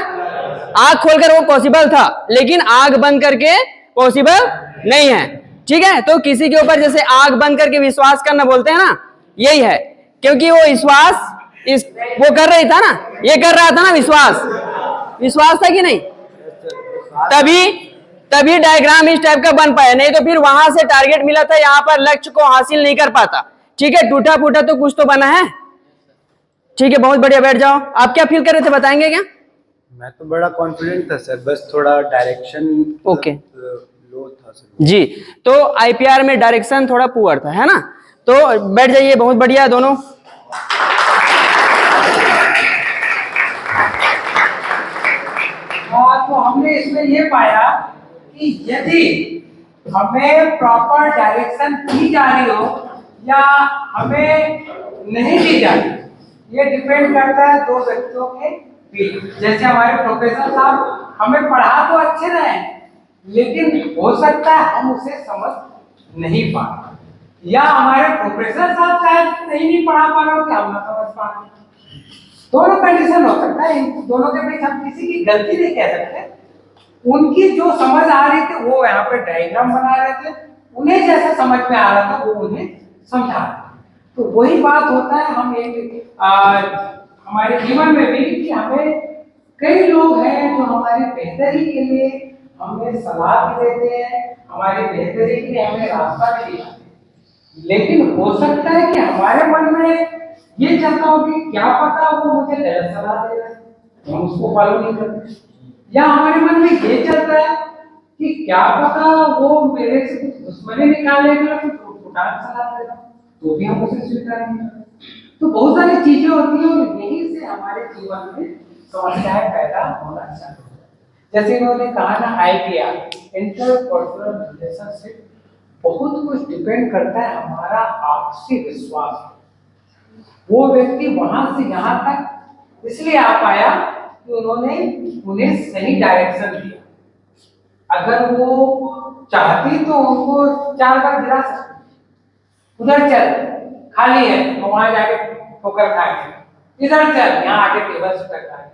आंख खोलकर वो पॉसिबल था लेकिन आंख बंद करके पॉसिबल नहीं है। ठीक है, तो किसी के ऊपर जैसे आंख बंद करके विश्वास करना बोलते हैं ना, यही है। क्योंकि वो विश्वास वो कर रही था ना, ये कर रहा था ना, विश्वास था कि नहीं? तभी डायग्राम इस टाइप का बन पाया, नहीं तो फिर वहां से टारगेट मिला था, यहाँ पर लक्ष्य को हासिल नहीं कर पाता। ठीक है, टूटा फूटा तो कुछ तो बना है। ठीक है, बहुत बढ़िया, बैठ जाओ। आप क्या फील कर रहे थे, बताएंगे क्या? मैं तो बड़ा कॉन्फिडेंट था सर, बस थोड़ा डायरेक्शन ओके लो था सर। जी, तो आईपीआर में डायरेक्शन थोड़ा पुअर था, है ना। तो बैठ जाइए, बहुत बढ़िया दोनों। तो हमने इसमें ये पाया कि यदि हमें प्रॉपर डायरेक्शन दी जा रही हो या हमें नहीं दी जा रही, ये डिपेंड करता है दो व्यक्तियों के बीच। जैसे हमारे प्रोफेसर साहब हमें पढ़ा तो अच्छे रहे, लेकिन हो सकता है हम उसे समझ नहीं पा रहे, या हमारे प्रोफेसर साहब शायद नहीं पढ़ा पा रहे हो कि हम ना समझ पा रहे। दोनों कंडीशन हो सकता है, इन दोनों के बीच हम किसी की गलती नहीं कह सकते। उनकी जो समझ आ रही थी वो यहाँ पे डायग्राम बना रहे थे, उन्हें जैसा समझ में आ रहा था वो उन्हें समझा रहे थे। तो वही बात होता है हम एक हमारे जीवन में भी कि हमें कई लोग हैं जो हमारी बेहतरी के लिए हमें सलाह भी देते हैं, हमारी बेहतरी के लिए हमें रास्ता भी दिखाते हैं, लेकिन हो सकता है कि हमारे मन में ये चलता हो कि क्या पता वो मुझे गलत सलाह दे रहा है, हम उसको फॉलो नहीं करते, या हमारे मन में ये चलता है कि क्या पता वो मेरे से कुछ दुश्मनी निकालेगा, कुछ उठान सलाह देगा, तो भी हम उसे स्वीकार नहीं करते। तो बहुत सारी चीजें होती हैं और यहीं से हमारे जीवन में समस्याएं पैदा होना चालू होता है। जैसे इन्होंने कहा ना आईपीआर, इंटरपर्सनल रिलेशनशिप, बहुत कुछ डिपेंड करता है हमारा आपसी विश्वास। वो व्यक्ति वहां से यहाँ तक इसलिए आ पाया कि उन्होंने उन्हें सही डायरेक्शन दिया। अगर वो चाहती तो उनको 4 बार गिरा सकती, उधर चल खाली है तो वहां जाके ठोकर खाए, इधर चल यहाँ आके टेबल से खाए।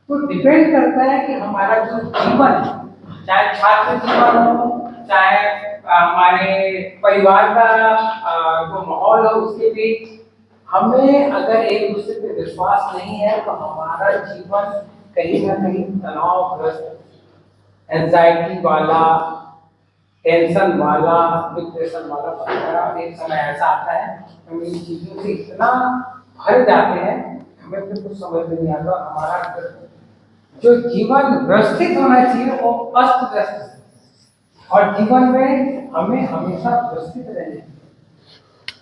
तो डिपेंड करता है कि हमारा जो जीवन है, चाहे छात्र जीवन हो, चाहे हमारे परिवार का जो माहौल हो, उसके बीच हमें अगर एक दूसरे पे विश्वास नहीं है तो हमारा जीवन कहीं ना कहीं तनावग्रस्त, एंजाइटी वाला, टेंशन वाला, डिप्रेशन वाला बनता है। एक समय ऐसा आता है हम इन चीजों से इतना भर जाते हैं हमें फिर कुछ समझ नहीं आता। हमारा जो जीवन व्यवस्थित होना चाहिए वो अस्त व्यस्त, और जीवन में हमें हमेशा व्यवस्थित रहना।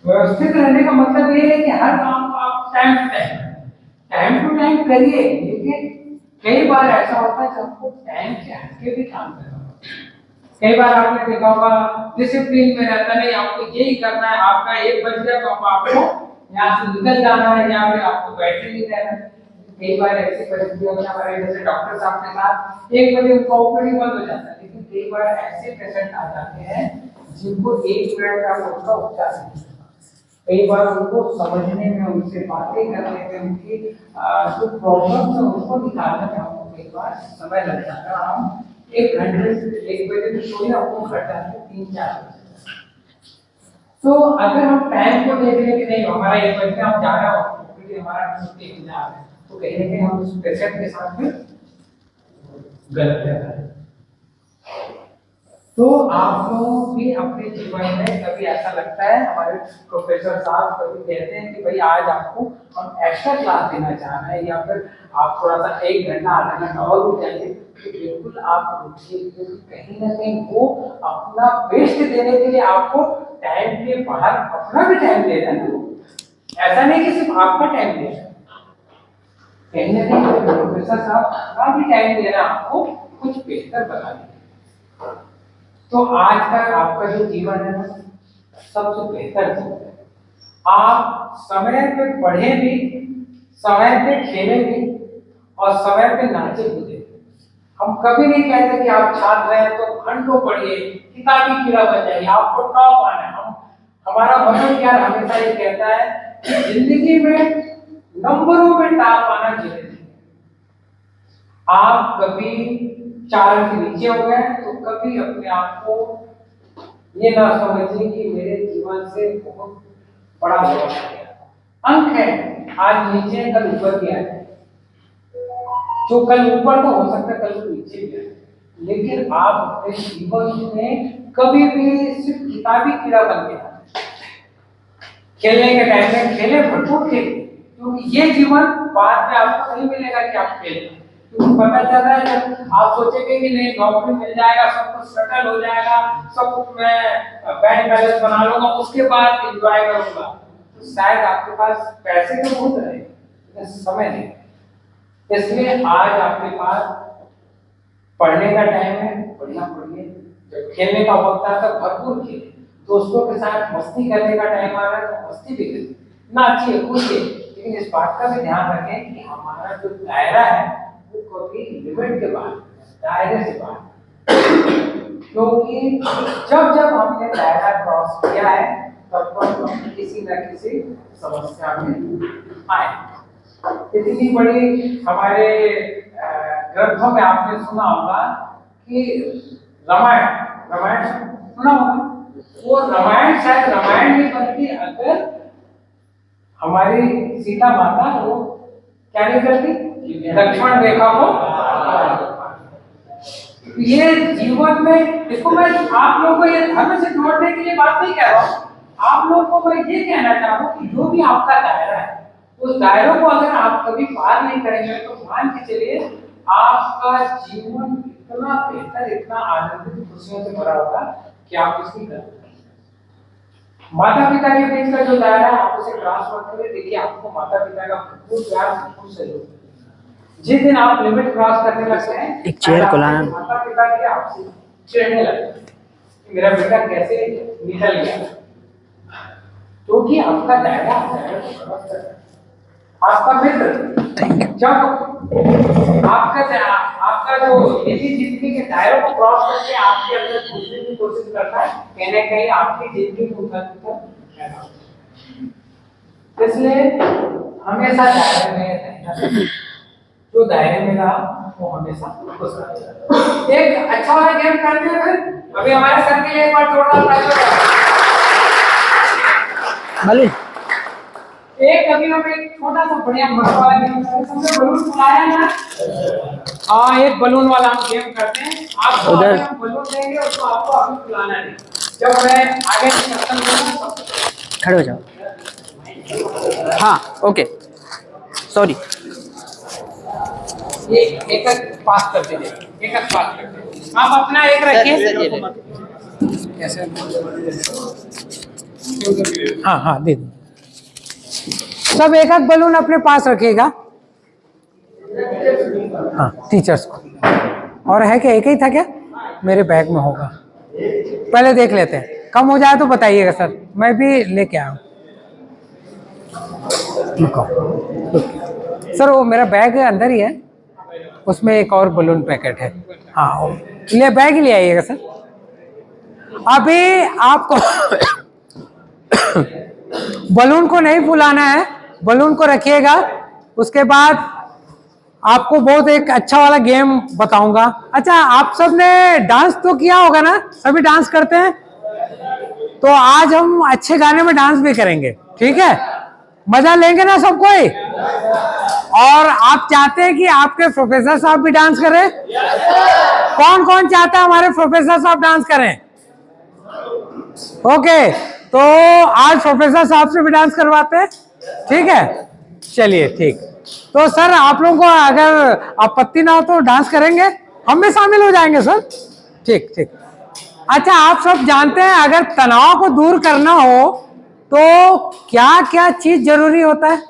व्यवस्थित रहने का मतलब ये है कि हर काम को आप टाइम टू टाइम करिए, लेकिन कई बार ऐसा होता है कि आपको टाइम से हटके भी काम करना होता है। कई बार आपने देखा होगा डिसिप्लिन में रहता नहीं, आपको यही करना है, आपका 1 बज गया तो आपको यहाँ से निकल जाना है या फिर आपको बैठे नहीं रहना। कई बार ऐसी परिस्थिति होती है हमारे जैसे डॉक्टर साहब के साथ 1 बजे उनका ओपीडी बंद हो जाता है, लेकिन कई बार ऐसे पेशेंट आ जाते हैं जिनको 1 मिनट का उनका उपचार नहीं, कई बार उनको समझने में, उनसे बातें करने में, उनकी जो प्रॉब्लम है उसको निकालने में हमको कई बार समय लग जाता है। हम 1 घंटे से 1 बजे भी सोए आपको घर जाते 3-4 बजे। तो अगर हम टाइम को देख लें कि नहीं हमारा 1 बजे हम जा रहे हो, फिर हमारा छुट्टी इंतजार है, तो कहीं ना कहीं हम उस पेशेंट के साथ में गलत रहता है। तो आप लोग भी अपने जीवन में कभी ऐसा लगता है, हमारे प्रोफेसर साहब कभी कहते हैं कि भाई आज आपको हम एक्स्ट्रा क्लास देना चाह रहे हैं या फिर आप थोड़ा सा 1 घंटा आधा घंटा और रुक जाइए, तो बिल्कुल आप रुकिए, क्योंकि कहीं ना कहीं वो अपना बेस्ट देने के लिए आपको टाइम के बाहर अपना भी टाइम दे रहे हैं। ऐसा नहीं कि सिर्फ आपका टाइम दे रहे हैं, कहीं ना कहीं प्रोफेसर साहब अपना भी टाइम दे रहे हैं आपको कुछ बेहतर बनाने। तो आज का आपका जो जीवन है ना सबसे बेहतर जीवन है। आप समय पे पढ़े भी, समय पे खेले भी और समय पे नाचे कूदे। हम कभी नहीं कहते कि आप छात्र हैं तो घंटों पढ़िए, किताबी कीड़ा बन जाइए, आपको टॉप आना है। हमारा मनोविज्ञान हमेशा ये कहता है कि जिंदगी में नंबरों में टॉप आना जरूरी है। आप कभी 4 अंक नीचे हो गए तो कभी अपने आप को ये ना समझिए कि मेरे जीवन से बहुत बड़ा लॉस हो गया। अंक है, आज नीचे कल ऊपर भी आ जाए, जो कल ऊपर तो हो सकता है कल नीचे भी आए, लेकिन आप अपने जीवन में कभी भी सिर्फ किताबी कीड़ा बन गया। खेलने के टाइम में खेले, भरपूर खेले, क्योंकि ये जीवन बाद में आपको नहीं मिलेगा कि आप खेलें, क्योंकि पता चल रहा है जब आप सोचेंगे कि नहीं नौकरी मिल जाएगा, सब कुछ सेटल हो जाएगा, सब कुछ मैं बैंक बैलेंस बना लूंगा, उसके बाद एंजॉय करूंगा, तो शायद आपके पास पैसे तो बहुत रहे लेकिन समय नहीं। इसलिए आज आपके पास पढ़ने का टाइम है, बढ़िया पढ़िए, जब खेलने का वक्त आता है भरपूर खेलिए, दोस्तों के साथ मस्ती करने का टाइम आ रहा है तो मस्ती भी करिए, नाचिए कूदिए, लेकिन इस बात का भी ध्यान रखें कि हमारा जो दायरा है वो कभी लिमिट के बाहर, दायरे से बाहर, क्योंकि जब जब हमने दायरा क्रॉस किया है तब हम किसी न किसी समस्या में आए। इतनी बड़ी हमारे ग्रंथों में आपने सुना होगा कि रामायण सुना होगा, वो रामायण शायद रामायण नहीं बनती अगर हमारी सीता माता वो क्या नहीं करती, लक्ष्मण रेखा को। ये जीवन में देखो, मैं आप लोगों को ये धर्म से जोड़ने के लिए बात नहीं कह रहा हूँ, आप लोगों को मैं ये कहना चाहूँ कि जो भी आपका दायरा है उस दायरों को अगर आप कभी पार नहीं करेंगे तो मान के चलिए आपका जीवन इतना बेहतर, इतना आनंदित, खुशियों से भरा होगा कि आप उसकी करें। माता पिता के बीच का जो दायरा है आप उसे क्रॉस मत करिए। देखिए आपको माता पिता का भरपूर प्यार, भरपूर सहयोग। जिस दिन आप लिमिट क्रॉस करने लगते हैं, एक चेयर को लाना। माता पिता के आपसे चिढ़ने लगते हैं कि मेरा बेटा कैसे निकल गया, क्योंकि आपका दायरा आपका मित्र जब आपका जो निजी जिंदगी के दायरों को क्रॉस करके आपके अंदर घुसने की कोशिश करता है, कहीं ना कहीं आपकी जिंदगी को उठा, इसलिए हमेशा दायरे में रहना, जो दायरे में रहा वो हमेशा खुश रहा। एक अच्छा वाला गेम करते हैं फिर, अभी हमारे सर के लिए एक बार जोरदार बलून एक अभी हम एक छोटा सा बढ़िया मस्त वाला गेम करते हैं। हमने बलून फुलाया ना, एक बलून वाला हम गेम करते हैं। आपको उधर हम बलून देंगे, उसको आपको अभी फुलाना नहीं, जब मैं आगे इंस्ट्रक्शन दूंगा खड़े हो जाओ। हाँ ओके, सॉरी। एक पास कर दीजिए, एक पास कर दीजिए। आप अपना एक रखिए। कैसे? हाँ हाँ दे दो। सब एक एक बलून अपने पास रखिएगा। हाँ टीचर्स को। और है क्या, एक ही था क्या? मेरे बैग में होगा, पहले देख लेते हैं। कम हो जाए तो बताइएगा सर, मैं भी लेके आया हूँ। सर वो मेरा बैग अंदर ही है, उसमें एक और बलून पैकेट है। हाँ ले बैग ही ले आइएगा सर। अभी आपको बलून को नहीं फुलाना है, बलून को रखिएगा। उसके बाद आपको बहुत एक अच्छा वाला गेम बताऊंगा। अच्छा आप सब ने डांस तो किया होगा ना, सभी डांस करते हैं, तो आज हम अच्छे गाने में डांस भी करेंगे, ठीक है? मजा लेंगे ना सब कोई? और आप चाहते हैं कि आपके प्रोफेसर साहब भी डांस करें? कौन कौन चाहता है हमारे प्रोफेसर साहब डांस करें? ओके, तो आज प्रोफेसर साहब से भी डांस करवाते हैं, ठीक है? चलिए ठीक। तो सर आप लोगों को अगर आपत्ति ना हो तो डांस करेंगे, हम भी शामिल हो जाएंगे सर। ठीक ठीक। अच्छा आप सब जानते हैं अगर तनाव को दूर करना हो तो क्या क्या चीज जरूरी होता है?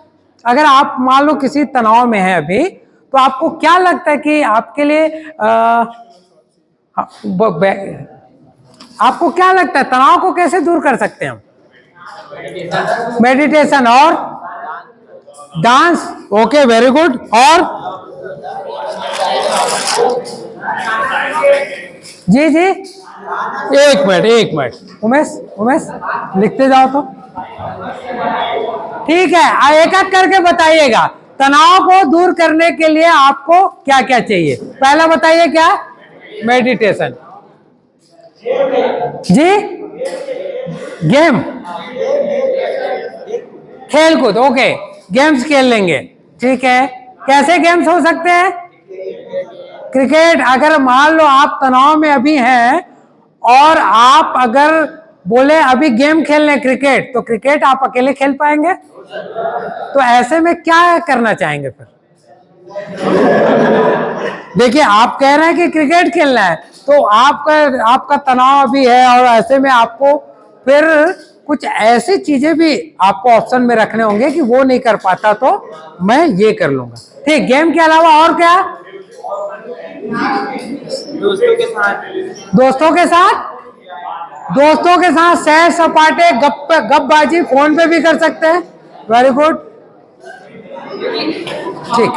अगर आप मान लो किसी तनाव में है अभी, तो आपको क्या लगता है कि आपके लिए आपको क्या लगता है तनाव को कैसे दूर कर सकते हैं हम? मेडिटेशन और डांस। Okay very good. और जी जी एक मिनट उमेश लिखते जाओ तो ठीक है। एक एक करके बताइएगा तनाव को दूर करने के लिए आपको क्या क्या चाहिए। पहला बताइए क्या? मेडिटेशन। जी गेम, खेल कूद। ओके गेम्स खेल लेंगे, ठीक है। कैसे गेम्स हो सकते हैं? क्रिकेट। अगर मान लो आप तनाव में अभी हैं और आप अगर बोले अभी गेम खेलने क्रिकेट, तो क्रिकेट आप अकेले खेल पाएंगे? तो ऐसे में क्या करना चाहेंगे फिर? देखिए आप कह रहे हैं कि क्रिकेट खेलना है, तो आपका तनाव भी है, और ऐसे में आपको फिर कुछ ऐसी चीजें भी आपको ऑप्शन में रखने होंगे कि वो नहीं कर पाता तो मैं ये कर लूंगा। ठीक, गेम के अलावा और क्या? दोस्तों के साथ सैर सपाटे, गपबाजी फोन पे भी कर सकते हैं। वेरी गुड, ठीक।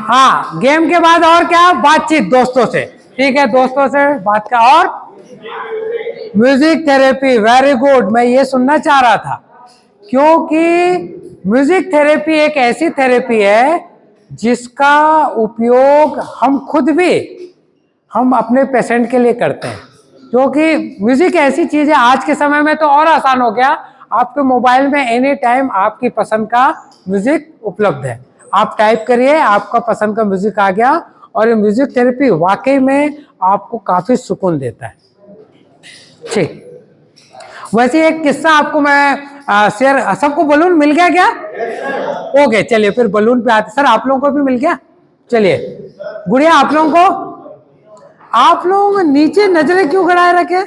हाँ, गेम के बाद और क्या? बातचीत दोस्तों से। ठीक है, दोस्तों से बात का। और म्यूजिक थेरेपी, वेरी गुड, मैं ये सुनना चाह रहा था, क्योंकि म्यूजिक थेरेपी एक ऐसी थेरेपी है जिसका उपयोग हम खुद भी हम अपने पेशेंट के लिए करते हैं, क्योंकि म्यूजिक ऐसी चीज है आज के समय में तो और आसान हो गया, आपके मोबाइल में एनी टाइम आपकी पसंद का म्यूजिक उपलब्ध है। आप टाइप करिए, आपका पसंद का म्यूजिक आ गया, और ये म्यूजिक थेरेपी वाकई में आपको काफी सुकून देता है। ठीक, वैसे एक किस्सा आपको मैं शेयर, सबको बलून मिल गया क्या? ओके, चलिए फिर बलून पे आते। सर आप लोगों को भी मिल गया? चलिए गुड़िया, आप लोगों को, आप लोग नीचे नजरें क्यों गड़ाए रखे?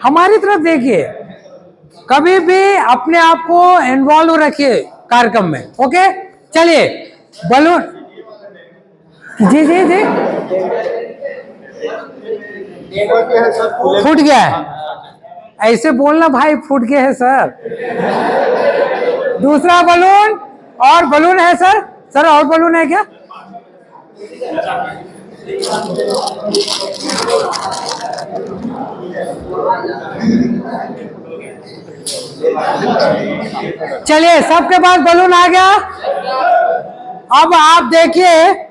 हमारी तरफ देखिए, कभी भी अपने आप को इन्वॉल्व रखिए कार्यक्रम में। ओके, चलिए बलून, जी जी जी, फूट गया है, ऐसे बोलना भाई, फूट गया है सर। दूसरा बलून, और बलून है सर? सर और बलून है क्या? चलिए, सबके पास बलून आ गया। अब आप देखिए,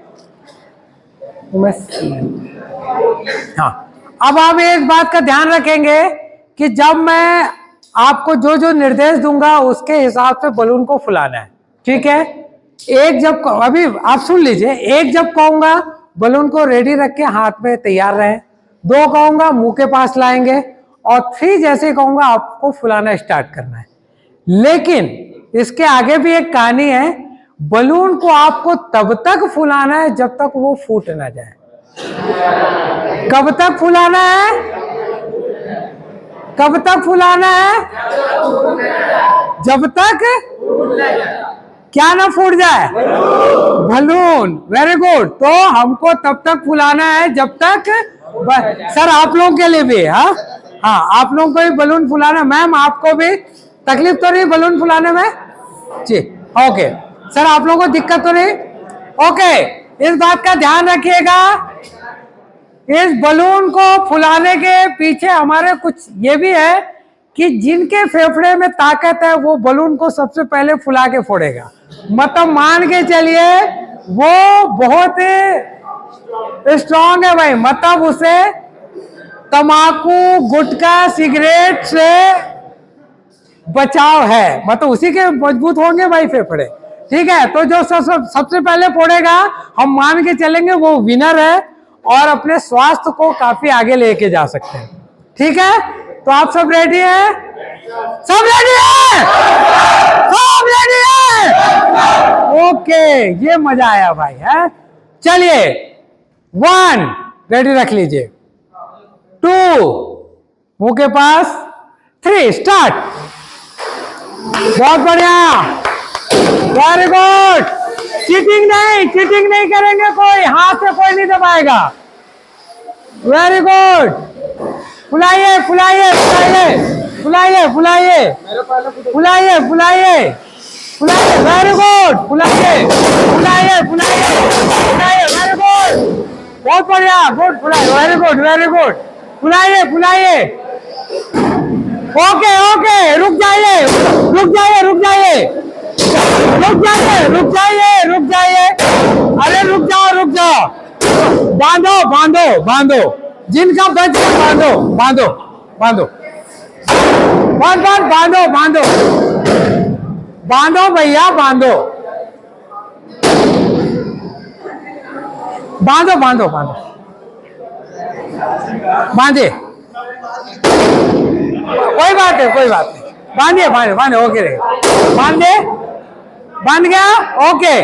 हाँ, अब आप एक बात का ध्यान रखेंगे कि जब मैं आपको जो जो निर्देश दूंगा उसके हिसाब से बलून को फुलाना है। ठीक है, एक जब, अभी आप सुन लीजिए, एक जब कहूंगा बलून को रेडी रख के हाथ में तैयार रहे, 2 कहूंगा मुंह के पास लाएंगे, और 3 जैसे कहूंगा आपको फुलाना स्टार्ट करना है। लेकिन इसके आगे भी एक कहानी है, बलून को आपको तब तक फुलाना है जब तक वो फूट ना जाए। कब तक फुलाना है? कब तक फुलाना है? जब तक क्या ना फूट जाए, बलून। वेरी गुड, तो हमको तब तक फुलाना है जब तक, सर आप लोगों के लिए भी, हाँ हाँ, आप लोगों को भी बलून फुलाना। मैम आपको भी तकलीफ तो नहीं बलून फुलाने में? जी, ओके सर, आप लोगों को दिक्कत तो नहीं? ओके, इस बात का ध्यान रखिएगा, इस बलून को फुलाने के पीछे हमारे कुछ ये भी है कि जिनके फेफड़े में ताकत है वो बलून को सबसे पहले फुला के फोड़ेगा। मतलब मान के चलिए वो बहुत स्ट्रांग है भाई, मतलब उसे तंबाकू, गुटखा, सिगरेट से बचाव है, मतलब उसी के मजबूत होंगे भाई फेफड़े। ठीक है, तो जो सबसे पहले फोड़ेगा, हम मान के चलेंगे वो विनर है और अपने स्वास्थ्य को काफी आगे लेके जा सकते हैं। ठीक है, तो आप सब रेडी हैं? सब रेडी है? सब रेडी है? ओके, ये मजा आया भाई, है? चलिए, 1 रेडी रख लीजिए, 2 मुंह के पास, 3 स्टार्ट। बहुत बढ़िया, वेरी गुड। चीटिंग नहीं करेंगे कोई, हाथ से कोई नहीं दबाएगा। वेरी गुड, फुलाइए फुलाइए फुलाइए फुलाइए फुलाइए फुलाइए फुलाइए फुलाइए, वेरी गुड, फुलाइए फुलाइए फुलाइए फुलाइए, वेरी गुड, बहुत बढ़िया, गुड, फुलाइए, वेरी गुड वेरी गुड, फुलाइए फुलाइए। ओके ओके, रुक जाइए रुक जाइए रुक जाइए रुक जाइए रुक जाइए रुक जाइए, अरे रुक जाओ, बांधो बांधो बांधो, जिनका बच गया बांधो बांधो बांधो बांधो बांधो बांधो भैया, बांधो बांधो बांधो बांधो, बांधे, कोई बात नहीं, बांधिए बांधे बांधे, ओके, बांधे, बांध गया, ओके,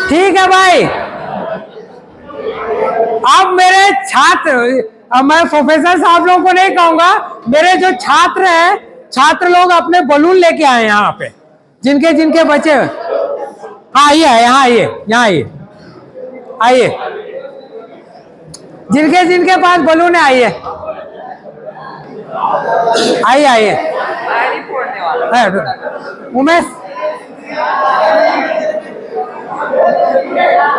ठीक है भाई। अब मेरे छात्र, अब मैं प्रोफेसर साहब लोगों को नहीं कहूंगा, मेरे जो छात्र हैं, छात्र लोग अपने बलून लेके आए यहाँ पे, जिनके जिनके बचे। हाँ आइए, यहाँ आइए, यहाँ आइए, आइए, जिनके जिनके पास बलून है आइए, आइए आइए। उमेश,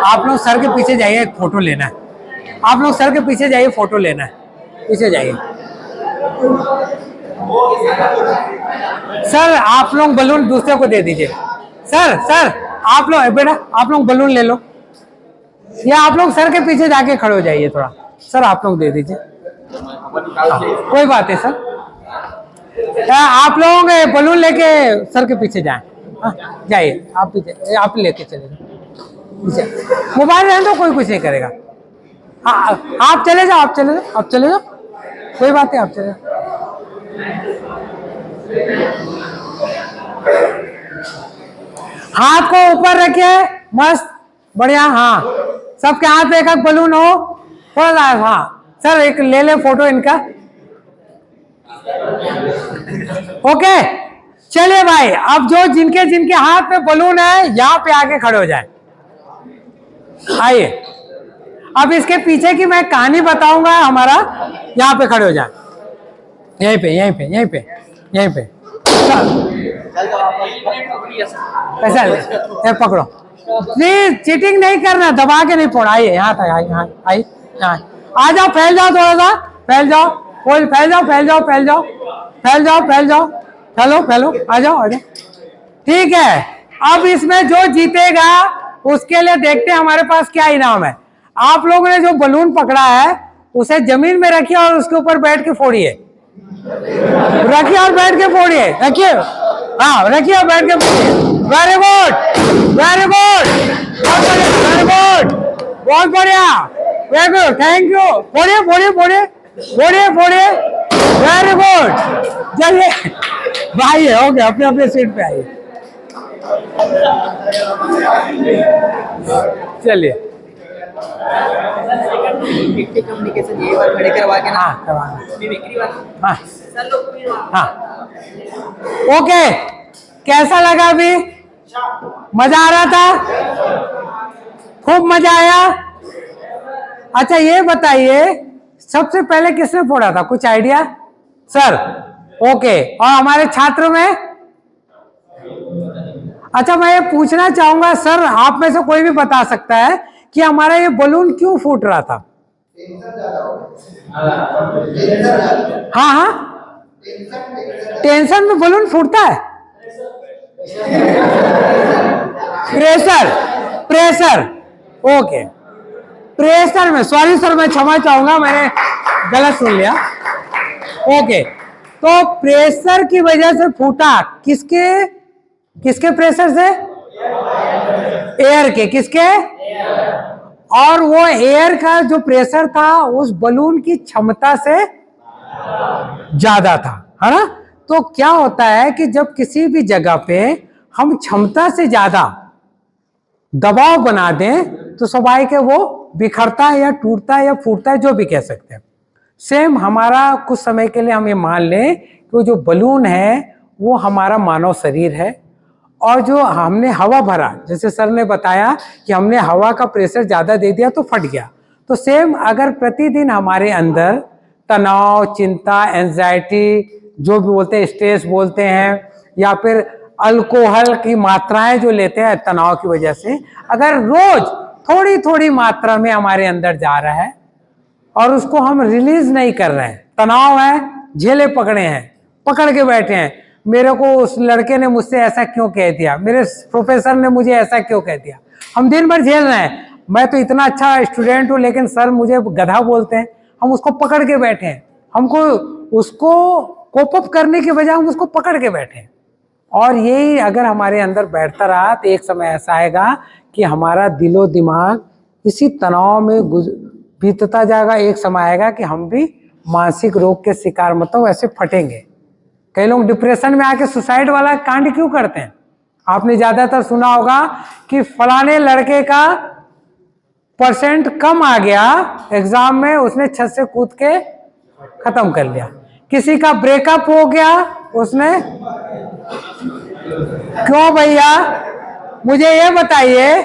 आप लोग सर के पीछे जाइए, एक फोटो लेना है। आप लोग सर के पीछे जाइए, फोटो लेना है, पीछे जाइए। सर आप लोग बलून दूसरे को दे दीजिए। सर सर आप लोग, बेटा आप लोग बलून ले लो, या आप लोग सर के पीछे जाके खड़े हो जाइए थोड़ा। सर आप लोग दे दीजिए। कोई बात है सर, आप लोग बलून लेके सर के पीछे जाएं। जाइए आप पीछे, आप लेके चले जाओ। मोबाइल रहने दो, कोई कुछ नहीं करेगा। आप चले जाओ, आप चले जाओ, आप चले जाओ, कोई बात नहीं, आप चले जाओ। हाथ को ऊपर रखिए, मस्त बढ़िया। हाँ सबके हाथ पे एक एक बलून हो, थोड़ा सा। हाँ सर एक ले ले फोटो इनका। ओके चलिए भाई, अब जो जिनके जिनके हाथ में बलून है यहाँ पे आके खड़े हो जाए। आइए, अब इसके पीछे की मैं कहानी बताऊंगा हमारा। यहाँ पे खड़े हो जाए, यहीं पे यहीं पे यहीं पे यहीं पे। ऐसा ये पकड़ो, प्लीज चीटिंग नहीं करना, दबा के नहीं फोड़ा। आइए यहाँ तक, आइए यहाँ, आइए यहाँ आ जाओ, फैल जाओ, थोड़ा सा फैल जाओ, फैल जाओ, फैल जाओ, फैल जाओ, फैल जाओ, फैल जाओ, फैलो फैलो, आ जाओ आ जाओ। ठीक है, अब इसमें जो जीतेगा उसके लिए देखते हैं हमारे पास क्या इनाम है। आप लोगों ने जो बलून पकड़ा है उसे जमीन में रखिए और उसके ऊपर बैठ के फोड़िए। रखिए और बैठ के फोड़िए, रखिए, हाँ रखिए और बैठ के फोड़िए। Very good, very good, very good, बहुत बढ़िया, वेरी गुड, थैंक यू। फोड़िए फोड़िए फोड़िए फोड़िए फोड़िए, वेरी गुड। चलिए भाई, ओके अपने अपने सीट पे आइए। चलिए कम्युनिकेशन ये बार खड़े करवा के ना, हाँ करवाना, मिमिक्री वाला। हाँ सर लोग हाँ ओके। कैसा लगा अभी? मजा आ रहा था? खूब मजा आया? अच्छा ये बताइए, सबसे पहले किसने फोड़ा था, कुछ आइडिया? Sir, okay. और हमारे छात्र में? अच्छा मैं ये पूछना चाहूंगा सर, आप में से कोई भी बता सकता है कि हमारा ये बलून क्यों फूट रहा था? हाँ हाँ, टेंशन में बलून फूटता है। प्रेशर, प्रेशर, ओके, प्रेशर में। सॉरी सर, मैं क्षमा चाहूंगा, मैंने गलत सुन लिया। ओके, तो प्रेशर की वजह से फूटा। किसके किसके प्रेशर से? एयर के। किसके? और वो एयर का जो प्रेशर था उस बलून की क्षमता से ज्यादा था, है ना? तो क्या होता है कि जब किसी भी जगह पे हम क्षमता से ज्यादा दबाव बना दें तो स्वाभाविक है वो बिखरता है या टूटता है या फूटता है, जो भी कह सकते हैं। सेम हमारा कुछ समय के लिए हम ये मान लें कि वो जो बलून है वो हमारा मानव शरीर है, और जो हमने हवा भरा, जैसे सर ने बताया कि हमने हवा का प्रेशर ज़्यादा दे दिया तो फट गया। तो सेम अगर प्रतिदिन हमारे अंदर तनाव, चिंता, एंजाइटी, जो भी बोलते हैं, स्ट्रेस बोलते हैं, या फिर अल्कोहल की मात्राएं जो लेते हैं तनाव की वजह से, अगर रोज थोड़ी थोड़ी मात्रा में हमारे अंदर जा रहा है और उसको हम रिलीज नहीं कर रहे हैं, तनाव है, झेले पकड़े हैं, पकड़ के बैठे हैं, मेरे को उस लड़के ने मुझसे ऐसा क्यों कह दिया, मेरे प्रोफेसर ने मुझे ऐसा क्यों कह दिया, हम दिन भर झेल रहे हैं, मैं तो इतना अच्छा स्टूडेंट हूँ लेकिन सर मुझे गधा बोलते हैं, हम उसको पकड़ के बैठे हैं, हमको उसको कोप अप करने की बजाय हम उसको पकड़ के बैठे हैं। और यही अगर हमारे अंदर बैठता रहा तो एक समय ऐसा आएगा कि हमारा दिलो दिमाग इसी तनाव में बीतता जाएगा। एक समय आएगा कि हम भी मानसिक रोग के शिकार, मतलब ऐसे फटेंगे। कई लोग डिप्रेशन में आके सुसाइड वाला कांड क्यों करते हैं? आपने ज्यादातर सुना होगा कि फलाने लड़के का परसेंट कम आ गया एग्जाम में, उसने छत से कूद के खत्म कर लिया। किसी का ब्रेकअप हो गया, उसने क्यों भैया मुझे ये बताइए,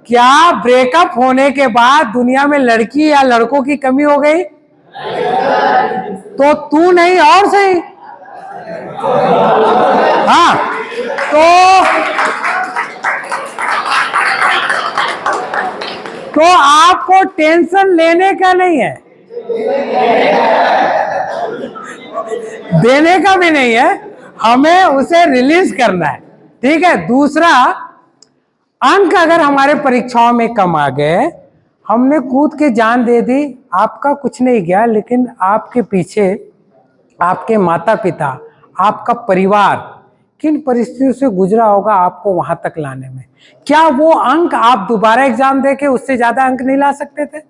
क्या ब्रेकअप होने के बाद दुनिया में लड़की या लड़कों की कमी हो गई? तो तू नहीं और सही। हाँ, तो आपको टेंशन लेने का नहीं है, देने का भी नहीं है, हमें उसे रिलीज करना है। ठीक है। दूसरा, अंक अगर हमारे परीक्षाओं में कम आ गए, हमने कूद के जान दे दी, आपका कुछ नहीं गया, लेकिन आपके पीछे आपके माता पिता, आपका परिवार किन परिस्थितियों से गुजरा होगा आपको वहां तक लाने में। क्या वो अंक आप दोबारा एग्जाम देके उससे ज्यादा अंक नहीं ला सकते थे?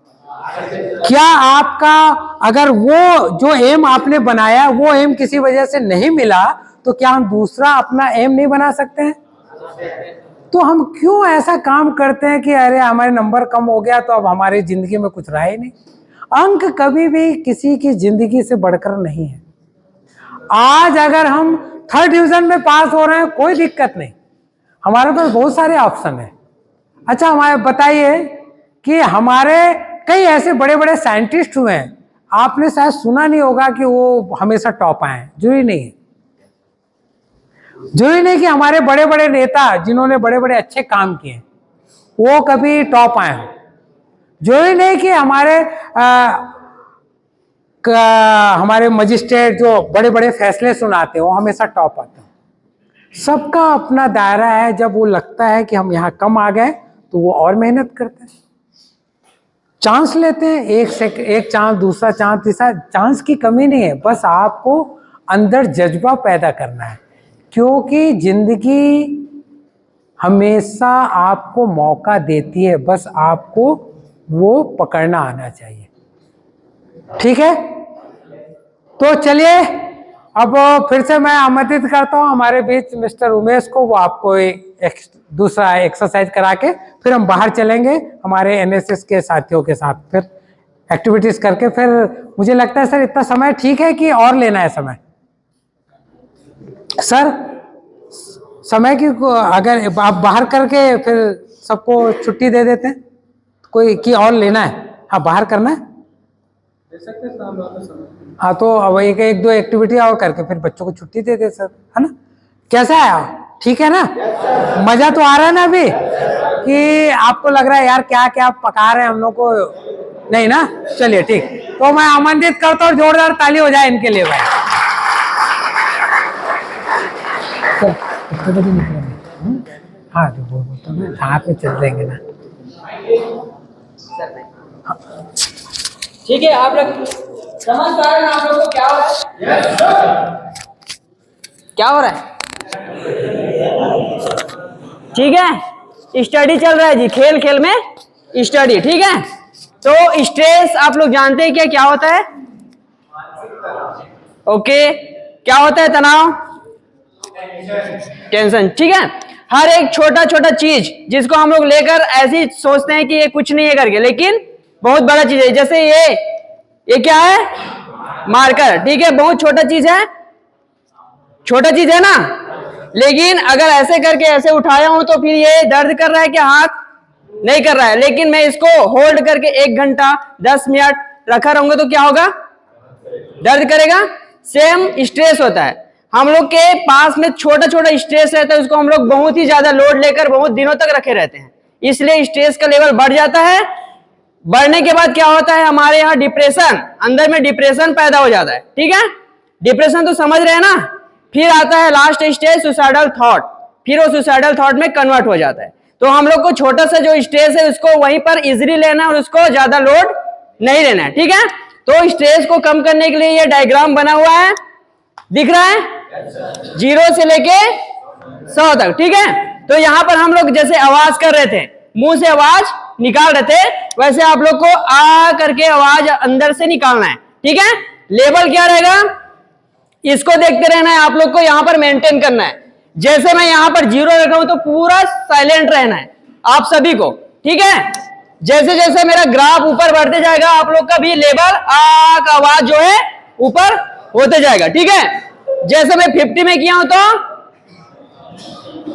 क्या आपका अगर वो जो एम आपने बनाया वो एम किसी वजह से नहीं मिला, तो क्या हम दूसरा अपना एम नहीं बना सकते हैं? तो हम क्यों ऐसा काम करते हैं कि अरे हमारे नंबर कम हो गया तो अब हमारी जिंदगी में कुछ रहा ही नहीं। अंक कभी भी किसी की जिंदगी से बढ़कर नहीं है। आज अगर हम 3rd डिवीजन में पास हो रहे हैं, कोई दिक्कत नहीं, हमारे पास बहुत सारे ऑप्शन है। अच्छा, हमारे बताइए कि हमारे कई ऐसे बड़े बड़े साइंटिस्ट हुए हैं, आपने शायद सुना नहीं होगा कि वो हमेशा टॉप आए। जरूरी नहीं कि हमारे बड़े बड़े नेता जिन्होंने बड़े बड़े अच्छे काम किए वो कभी टॉप आए। जरूरी नहीं कि हमारे मजिस्ट्रेट जो बड़े बड़े फैसले सुनाते हैं वो हमेशा टॉप आते हैं। सबका अपना दायरा है। जब वो लगता है कि हम यहाँ कम आ गए तो वो और मेहनत करते हैं, चांस लेते हैं, एक चांस, दूसरा चांस, तीसरा चांस की कमी नहीं है। बस आपको अंदर जज्बा पैदा करना है, क्योंकि जिंदगी हमेशा आपको मौका देती है, बस आपको वो पकड़ना आना चाहिए। ठीक है। तो चलिए, अब फिर से मैं आमंत्रित करता हूं हमारे बीच मिस्टर उमेश को। वो आपको एक दूसरा एक्सरसाइज करा के फिर हम बाहर चलेंगे हमारे एनएसएस के साथियों के साथ, फिर एक्टिविटीज करके। फिर मुझे लगता है सर इतना समय ठीक है कि और लेना है समय? सर समय की अगर आप बाहर करके फिर सबको छुट्टी दे देते हैं, कोई कि और लेना है? हाँ, बाहर करना है। हाँ, तो अब एक दो एक्टिविटी और करके फिर बच्चों को छुट्टी दे दे सर, है ना? कैसा है? ठीक है ना? मजा तो आ रहा है ना अभी, कि आपको लग रहा है यार क्या क्या पका रहे हैं हम लोग को? नहीं ना? चलिए ठीक, तो मैं आमंत्रित करता हूँ, जोरदार ताली हो जाए इनके लिए भाई। कितने बजे निकलेंगे? हाँ, जो बोलता हूँ ना, साथ में चल देंगे ना। ठीक है, आप लोग नमस्कार। आप लोग को क्या हो रहा है? क्या हो रहा है? ठीक है, स्टडी चल रहा है जी, खेल खेल में स्टडी। ठीक है, तो स्ट्रेस आप लोग जानते हैं क्या होता है? ओके, क्या होता है? तनाव, टेंशन। ठीक है, हर एक छोटा छोटा चीज जिसको हम लोग लेकर ऐसे सोचते हैं कि ये कुछ नहीं है करके, लेकिन बहुत बड़ा चीज है। जैसे ये क्या है? मार्कर। ठीक है, बहुत छोटा चीज है, छोटा चीज है ना, लेकिन अगर ऐसे करके ऐसे उठाया हूं तो फिर ये दर्द कर रहा है क्या? हाथ नहीं कर रहा है, लेकिन मैं इसको होल्ड करके 1 घंटा 10 मिनट रखा रहूंगा तो क्या होगा? दर्द करेगा। सेम स्ट्रेस होता है, हम लोग के पास में छोटा छोटा स्ट्रेस रहता है, उसको हम लोग बहुत ही ज्यादा लोड लेकर बहुत दिनों तक रखे रहते हैं, इसलिए स्ट्रेस का लेवल बढ़ जाता है। बढ़ने के बाद क्या होता है? हमारे यहाँ डिप्रेशन, अंदर में डिप्रेशन पैदा हो जाता है। ठीक है, डिप्रेशन तो समझ रहे हैं ना? फिर आता है लास्ट स्टेज सुसाइडल थॉट, फिर वो सुसाइडल थॉट में कन्वर्ट हो जाता है। तो हम लोग को छोटा सा जो स्ट्रेस है उसको वहीं पर इजीली लेना है और उसको ज्यादा लोड नहीं लेना है। ठीक है, तो स्ट्रेस को कम करने के लिए ये डायग्राम बना हुआ है, दिख रहा है? 0 से लेके 100 तक। ठीक है, तो यहाँ पर हम लोग जैसे आवाज कर रहे थे, मुंह से आवाज निकाल रहे थे, वैसे आप लोग को आ करके आवाज अंदर से निकालना है। ठीक है, लेवल क्या रहेगा? इसको देखते रहना है आप लोग को, यहां पर मेंटेन करना है। जैसे मैं यहां पर 0 रखा हूं तो पूरा साइलेंट रहना है आप सभी को, ठीक है। जैसे जैसे मेरा ग्राफ ऊपर बढ़ते जाएगा आप लोग का भी लेवल आ का आवाज जो है ऊपर होते जाएगा, ठीक है। जैसे मैं 50 में किया हूं तो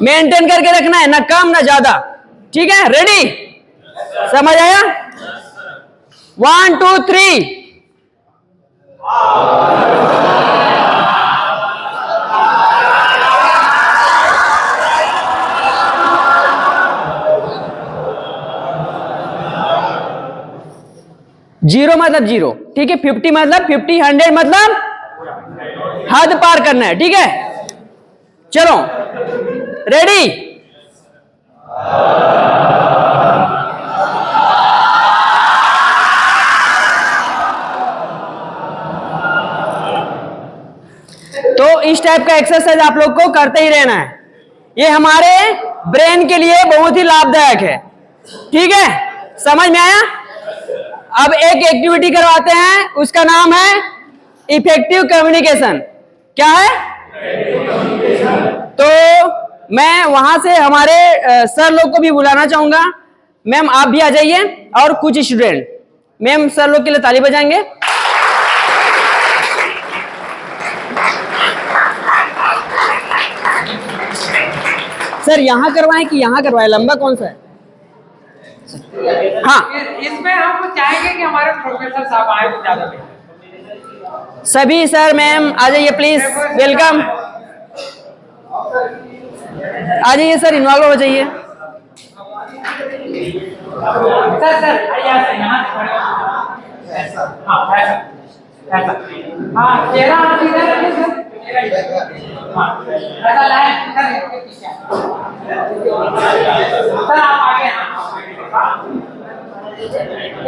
मेंटेन करके रखना है, ना कम ना ज्यादा, ठीक है। रेडी, समझ आया? 1 2 3। जीरो मतलब 0, ठीक है। 50 मतलब 50, 100 मतलब हद पार करना है, ठीक है। चलो रेडी, तो इस टाइप का एक्सरसाइज आप लोग को करते ही रहना है। ये हमारे ब्रेन के लिए बहुत ही लाभदायक है, ठीक है। समझ में आया? अब एक एक्टिविटी करवाते हैं, उसका नाम है इफेक्टिव कम्युनिकेशन। क्या है? तो मैं वहां से हमारे सर लोग को भी बुलाना चाहूंगा। मैम आप भी आ जाइए और कुछ स्टूडेंट। मैम सर लोग के लिए ताली बजाएंगे। सर यहां करवाएं कि यहां करवाएं? लंबा कौन सा है? हाँ, इसमें हम चाहेंगे कि हमारे प्रोफेसर साहब आए तो ज्यादा बेहतर। सभी सर मैम आ जाइए प्लीज, वेलकम। आ जाइए सर, इन्वॉल्व हो जाइए। सर यहाँ से खड़े हो। ऐसा, हाँ ऐसा, हाँ चेहरा आप इधर रखिए सर। हाँ ऐसा लाइन सर, इसके पीछे सर आप आगे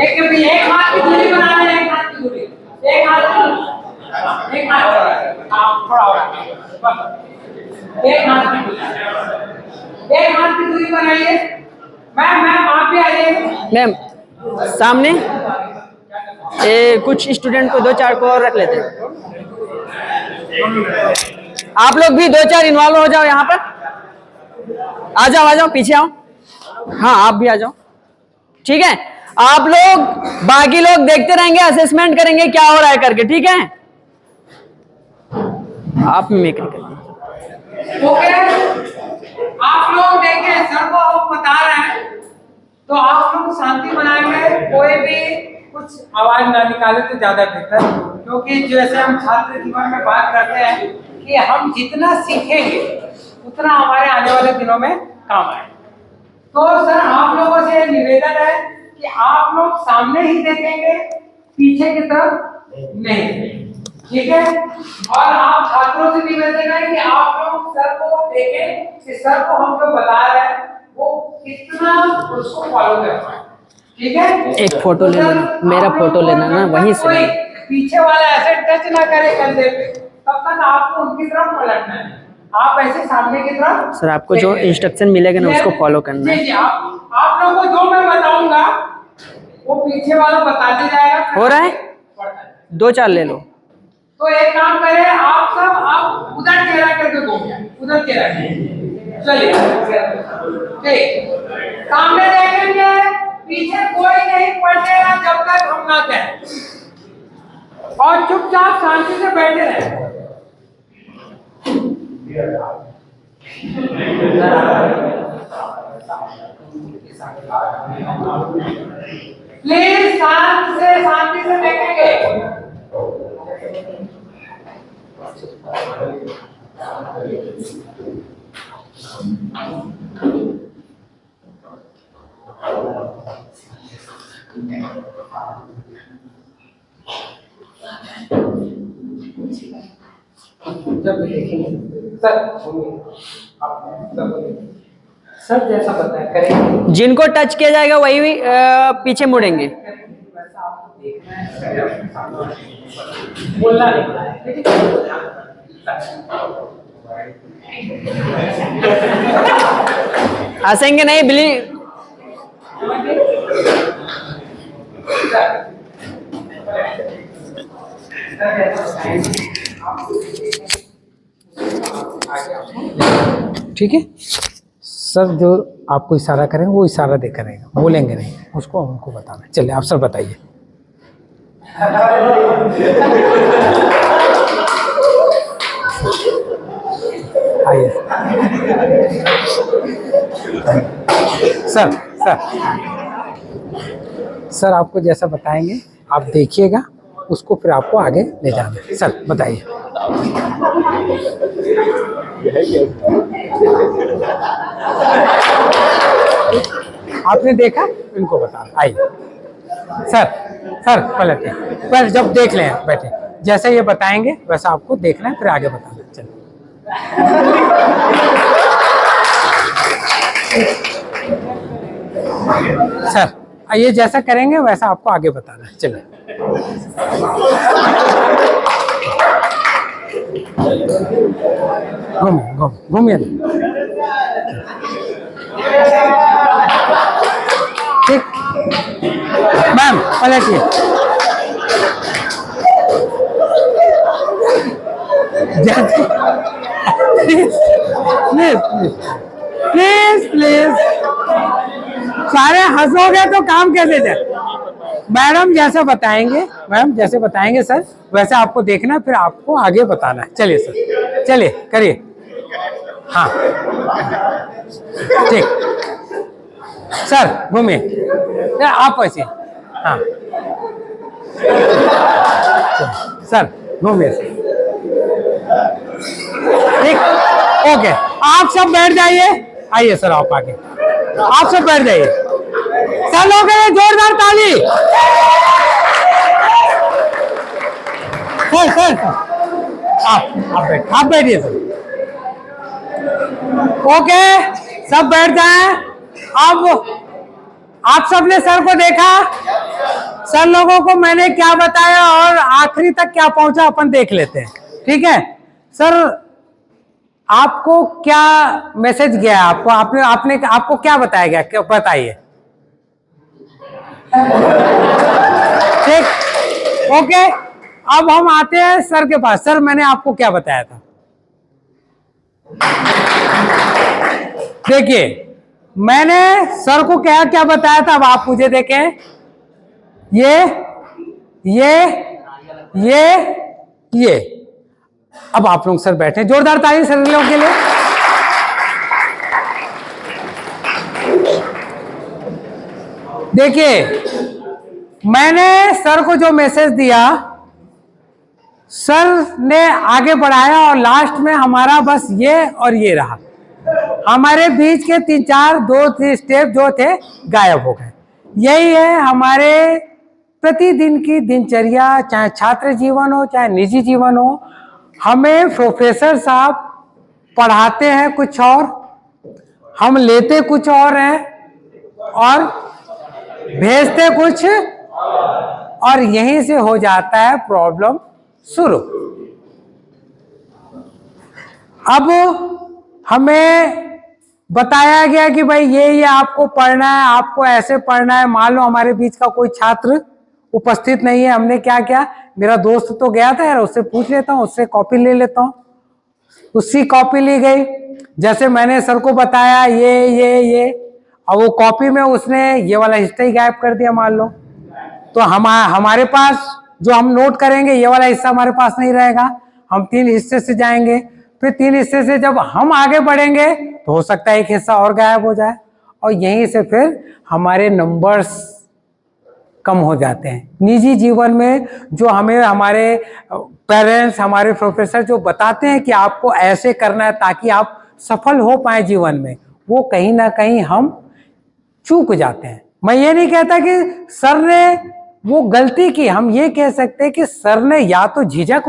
एक हाथ की दूरी बना लें, एक हाथ की दूरी, एक हाथ आप थोड़ा और एक हाथ की दूरी बनाइए। मैम आप भी आइए। मैम सामने कुछ स्टूडेंट को 2-4 को और रख लेते हैं। आप लोग भी 2-4 इन्वॉल्व हो जाओ यहाँ पर। आ जाओ पीछे आओ। हाँ आप भी आ जाओ, ठीक है। आप लोग बाकी लोग देखते रहेंगे, असेसमेंट करेंगे क्या हो रहा है करके, ठीक है। आप मिमिक्री करिए। ओके, आप लोग देखें सर को हम बता रहे हैं तो आप लोग शांति बनाएंगे, कोई भी कुछ आवाज ना निकाले तो ज्यादा बेहतर, क्योंकि जैसे हम छात्र जीवन में बात करते हैं कि हम जितना सीखेंगे उतना हमारे आने वाले दिनों में काम आए। तो सर आप लोगों से निवेदन है कि आप लोग सामने ही देखेंगे, पीछे की तरफ नहीं, ठीक है। और आप छात्रों से निवेदन है कि आप लोग सर को देखें कि सर को हम जो बता रहे हैं वो कितना उसको फॉलो कर पाए, ठीक है। एक फोटो ले लेना, मेरा फोटो लेना ना वहीं से। कोई पीछे वाला ऐसे टच ना करे कंधे पे, तब तक आपको उनकी तरफ पलटना है। आप ऐसे सामने की तरफ। सर आपको जो इंस्ट्रक्शन मिलेगा ना उसको फॉलो करना है। जी आप लोगों को जो मैं बताऊंगा वो पीछे वाला बताते जाएगा। हो रहा है? 2-4 ले लो। तो एक काम करें, आप सब आप उधर चेहरा करके घूमिए, उधर चेहरा चलिए, ठीक। सामने देखेंगे, पीछे कोई नहीं पलटेगा जब तक हम ना कहें, और चुपचाप शांति से बैठे रहे। प्लीज शांति से देखेंगे। जब देखेंगे सर जैसा बताया करेंगे। जिनको टच किया जाएगा वही भी पीछे मुड़ेंगे। बोलना नहीं, हंसेंगे नहीं, बिलीव। आगे ठीक है सर, जो आपको इशारा करेंगे वो इशारा दे करेंगे, बोलेंगे नहीं, उसको हमको बताना। चलिए आप सर बताइए। आइए सर। सर आपको जैसा बताएंगे आप देखिएगा, उसको फिर आपको आगे ले जाना है। सर बताइए। आपने देखा, इनको बताना। आइए सर पहले जब देख लें बैठे, जैसे ये बताएंगे वैसा आपको देखना है, फिर आगे बताना। चलिए सर ये जैसा करेंगे वैसा आपको आगे बताना है। चलिए घूमिए ठीक। मैम पलटिए। प्लीज सारे हंसोगे तो काम कैसे जाए। मैडम जैसे बताएंगे सर वैसे आपको देखना, फिर आपको आगे बताना है। चलिए सर, चलिए करिए। हाँ ठीक सर, घूमिए आप वैसे। हाँ सर घूमिए ठीक, ओके। आप सब बैठ जाइए। आइए सर आप आगे, आप सब बैठ जाइए। सर लोग जोरदार ताली। सर आप बैठिए सर। ओके सब बैठ जाए। अब आप सबने सर को देखा, सर लोगों को मैंने क्या बताया और आखिरी तक क्या पहुंचा अपन देख लेते हैं। ठीक है सर, आपको क्या मैसेज गया? आपको क्या बताया गया, क्या बताइए। ठीक ओके, अब हम आते हैं सर के पास। सर मैंने आपको क्या बताया था? देखिए मैंने सर को क्या बताया था, अब आप मुझे देखें। ये अब आप लोग सर बैठे, जोरदार ताली सर लोगों के लिए। देखिए मैंने सर को जो मैसेज दिया, सर ने आगे बढ़ाया और लास्ट में हमारा बस ये और ये रहा। हमारे बीच के 2-3 स्टेप जो थे गायब हो गए। यही है हमारे प्रतिदिन की दिनचर्या, चाहे छात्र जीवन हो चाहे निजी जीवन हो। हमें प्रोफेसर साहब पढ़ाते हैं कुछ और, हम लेते कुछ और हैं और भेजते कुछ, और यहीं से हो जाता है प्रॉब्लम शुरू। अब हमें बताया गया कि भाई ये आपको पढ़ना है, आपको ऐसे पढ़ना है। मान लो हमारे बीच का कोई छात्र उपस्थित नहीं है, हमने क्या किया, मेरा दोस्त तो गया था यार, उससे पूछ लेता हूँ, उससे कॉपी ले लेता हूँ। उसकी कॉपी ली गई, जैसे मैंने सर को बताया ये, और वो कॉपी में उसने ये वाला हिस्सा ही गायब कर दिया मान लो। तो हमारे पास जो हम नोट करेंगे ये वाला हिस्सा हमारे पास नहीं रहेगा। हम 3 हिस्से से जाएंगे, फिर 3 हिस्से से जब हम आगे बढ़ेंगे तो हो सकता है एक हिस्सा और गायब हो जाए, और यहीं से फिर हमारे नंबर्स कम हो जाते हैं। निजी जीवन में जो हमें हमारे पेरेंट्स, हमारे प्रोफेसर जो बताते हैं कि आपको ऐसे करना है ताकि आप सफल हो पाए जीवन में, वो कहीं ना कहीं हम चूक जाते हैं। मैं ये नहीं कहता कि सर ने वो गलती की, हम ये कह सकते हैं कि सर ने या तो झिझक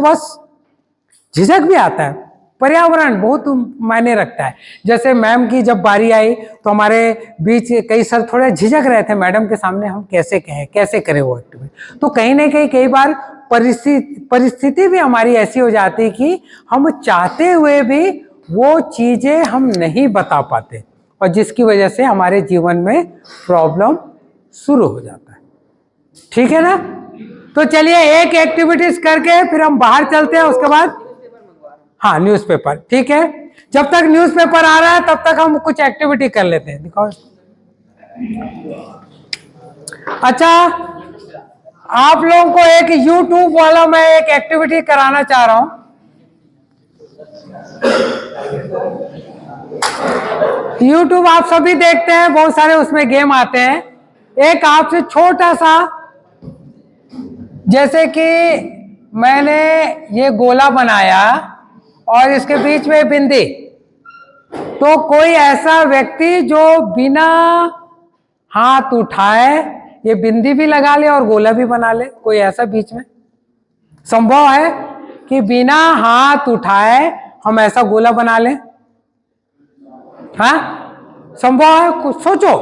भी आता है, पर्यावरण बहुत मायने रखता है। जैसे मैम की जब बारी आई तो हमारे बीच कई सर थोड़े झिझक रहे थे, मैडम के सामने हम कैसे कहें, कैसे करें वो एक्टिविटी। तो कहीं ना कहीं कई बार परिस्थिति भी हमारी ऐसी हो जाती कि हम चाहते हुए भी वो चीजें हम नहीं बता पाते, और जिसकी वजह से हमारे जीवन में प्रॉब्लम शुरू हो जाता है। ठीक है ना? तो चलिए एक एक्टिविटीज करके फिर हम बाहर चलते हैं, उसके बाद हाँ न्यूज़पेपर। ठीक है, जब तक न्यूज़पेपर आ रहा है तब तक हम कुछ एक्टिविटी कर लेते हैं। दिखाओ। अच्छा, आप लोगों को एक YouTube वाला मैं एक एक्टिविटी कराना चाह रहा हूं। YouTube आप सभी देखते हैं, बहुत सारे उसमें गेम आते हैं। एक आपसे छोटा सा, जैसे कि मैंने ये गोला बनाया और इसके बीच में बिंदी, तो कोई ऐसा व्यक्ति जो बिना हाथ उठाए ये बिंदी भी लगा ले और गोला भी बना ले, कोई ऐसा बीच में संभव है कि बिना हाथ उठाए हम ऐसा गोला बना लें? हाँ, संभव है? कुछ सोचो,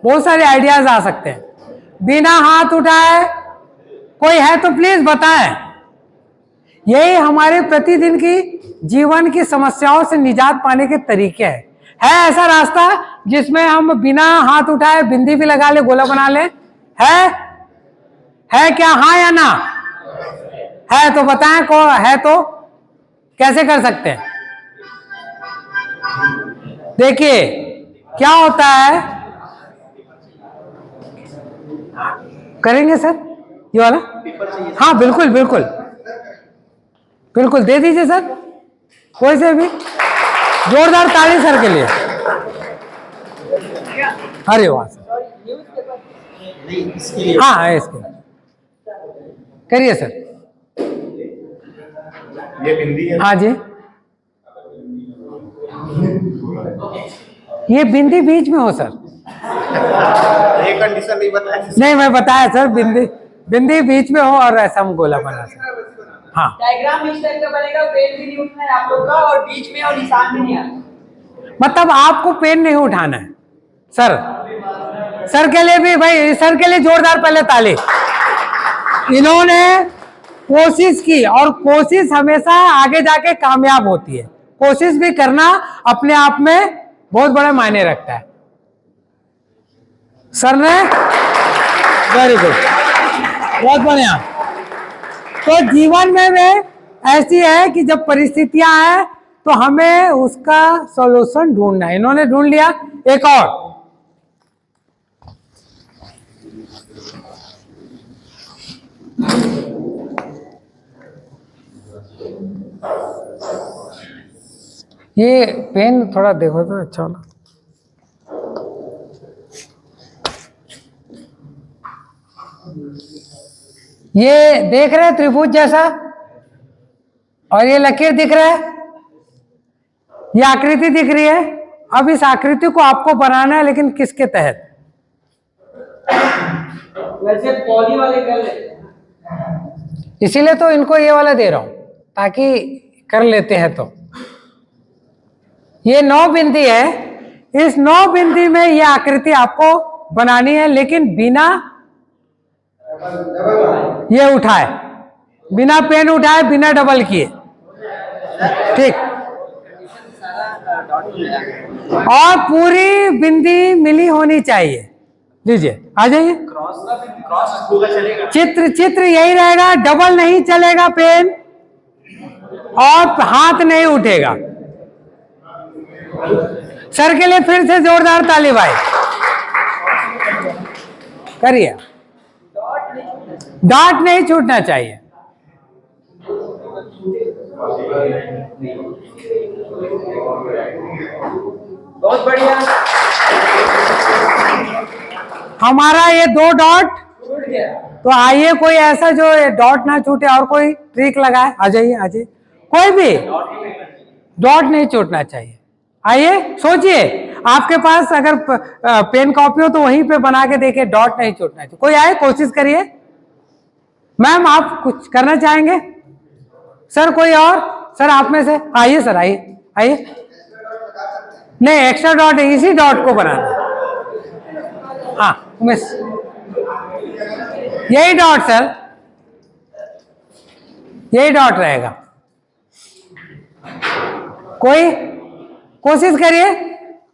बहुत सारे आइडियाज आ सकते हैं। बिना हाथ उठाए कोई है तो प्लीज बताएं। यही हमारे प्रतिदिन की जीवन की समस्याओं से निजात पाने के तरीके हैं। है ऐसा रास्ता जिसमें हम बिना हाथ उठाए बिंदी भी लगा ले, गोला बना ले? है क्या? हाँ या ना? है तो बताएं, को है तो कैसे कर सकते हैं? देखिए क्या होता है, करेंगे सर ये वाला? हाँ बिल्कुल बिल्कुल बिल्कुल, दे दीजिए सर, कोई से भी जोरदार ताली सर के लिए। अरे वाह सर, हाँ है इसके, करिए सर। ये बिंदी है। हाँ जी, ये बिंदी बीच में हो सर? ये कंडीशन नहीं बताया। नहीं मैं बताया सर, बिंदी बीच में हो और ऐसा हम गोला बना सर। हाँ, डायग्राम इस टाइप का बनेगा, पेन भी नहीं उठना है आप लोग का, और बीच में और निशान भी नहीं आना। मतलब आपको पेन नहीं उठाना है सर। सर के लिए भी भाई, सर के लिए जोरदार पहले ताली। इन्होंने कोशिश की और कोशिश हमेशा आगे जाके कामयाब होती है। कोशिश भी करना अपने आप में बहुत बड़ा मायने रखता है। सर ने वेरी गुड, बहुत बढ़िया। तो जीवन में ऐसी है कि जब परिस्थितियां आए तो हमें उसका सॉल्यूशन ढूंढना है। इन्होंने ढूंढ लिया। एक और, ये पेन थोड़ा देखो तो अच्छा होना। ये देख रहे हैं त्रिभुज जैसा, और ये लकीर दिख रहा है, ये आकृति दिख रही है। अब इस आकृति को आपको बनाना है, लेकिन किसके तहत? वैसे पॉली वाले कर ले, इसीलिए तो इनको ये वाला दे रहा हूं, ताकि कर लेते हैं। तो ये 9 बिंदी है, इस 9 बिंदी में ये आकृति आपको बनानी है, लेकिन बिना ये उठाए, बिना पेन उठाए, बिना डबल किए, ठीक। और पूरी बिंदी मिली होनी चाहिए। लीजिए, आ जाइए। चित्र यही रहेगा, डबल नहीं चलेगा पेन, और हाथ नहीं उठेगा। सर के लिए फिर से जोरदार ताली भाई, करिए। डॉट नहीं छूटना चाहिए। बहुत बढ़िया। हमारा ये 2 डॉट छूट गया। तो आइए, कोई ऐसा जो डॉट ना छूटे और कोई ट्रिक लगाए। आ जाइए, आ जाइए, कोई भी डॉट नहीं छूटना चाहिए। आइए, सोचिए, आपके पास अगर पेन कॉपी हो तो वहीं पे बना के देखिए, डॉट नहीं छूटना चाहिए। कोई आए, कोशिश करिए। मैम आप कुछ करना चाहेंगे? सर कोई और? सर आप में से आइए, सर आइए, आइए। नहीं, एक्स्ट्रा डॉट है, इसी डॉट को बनाना। हाँ मिस, यही डॉट सर, यही डॉट रहेगा। कोई कोशिश करिए,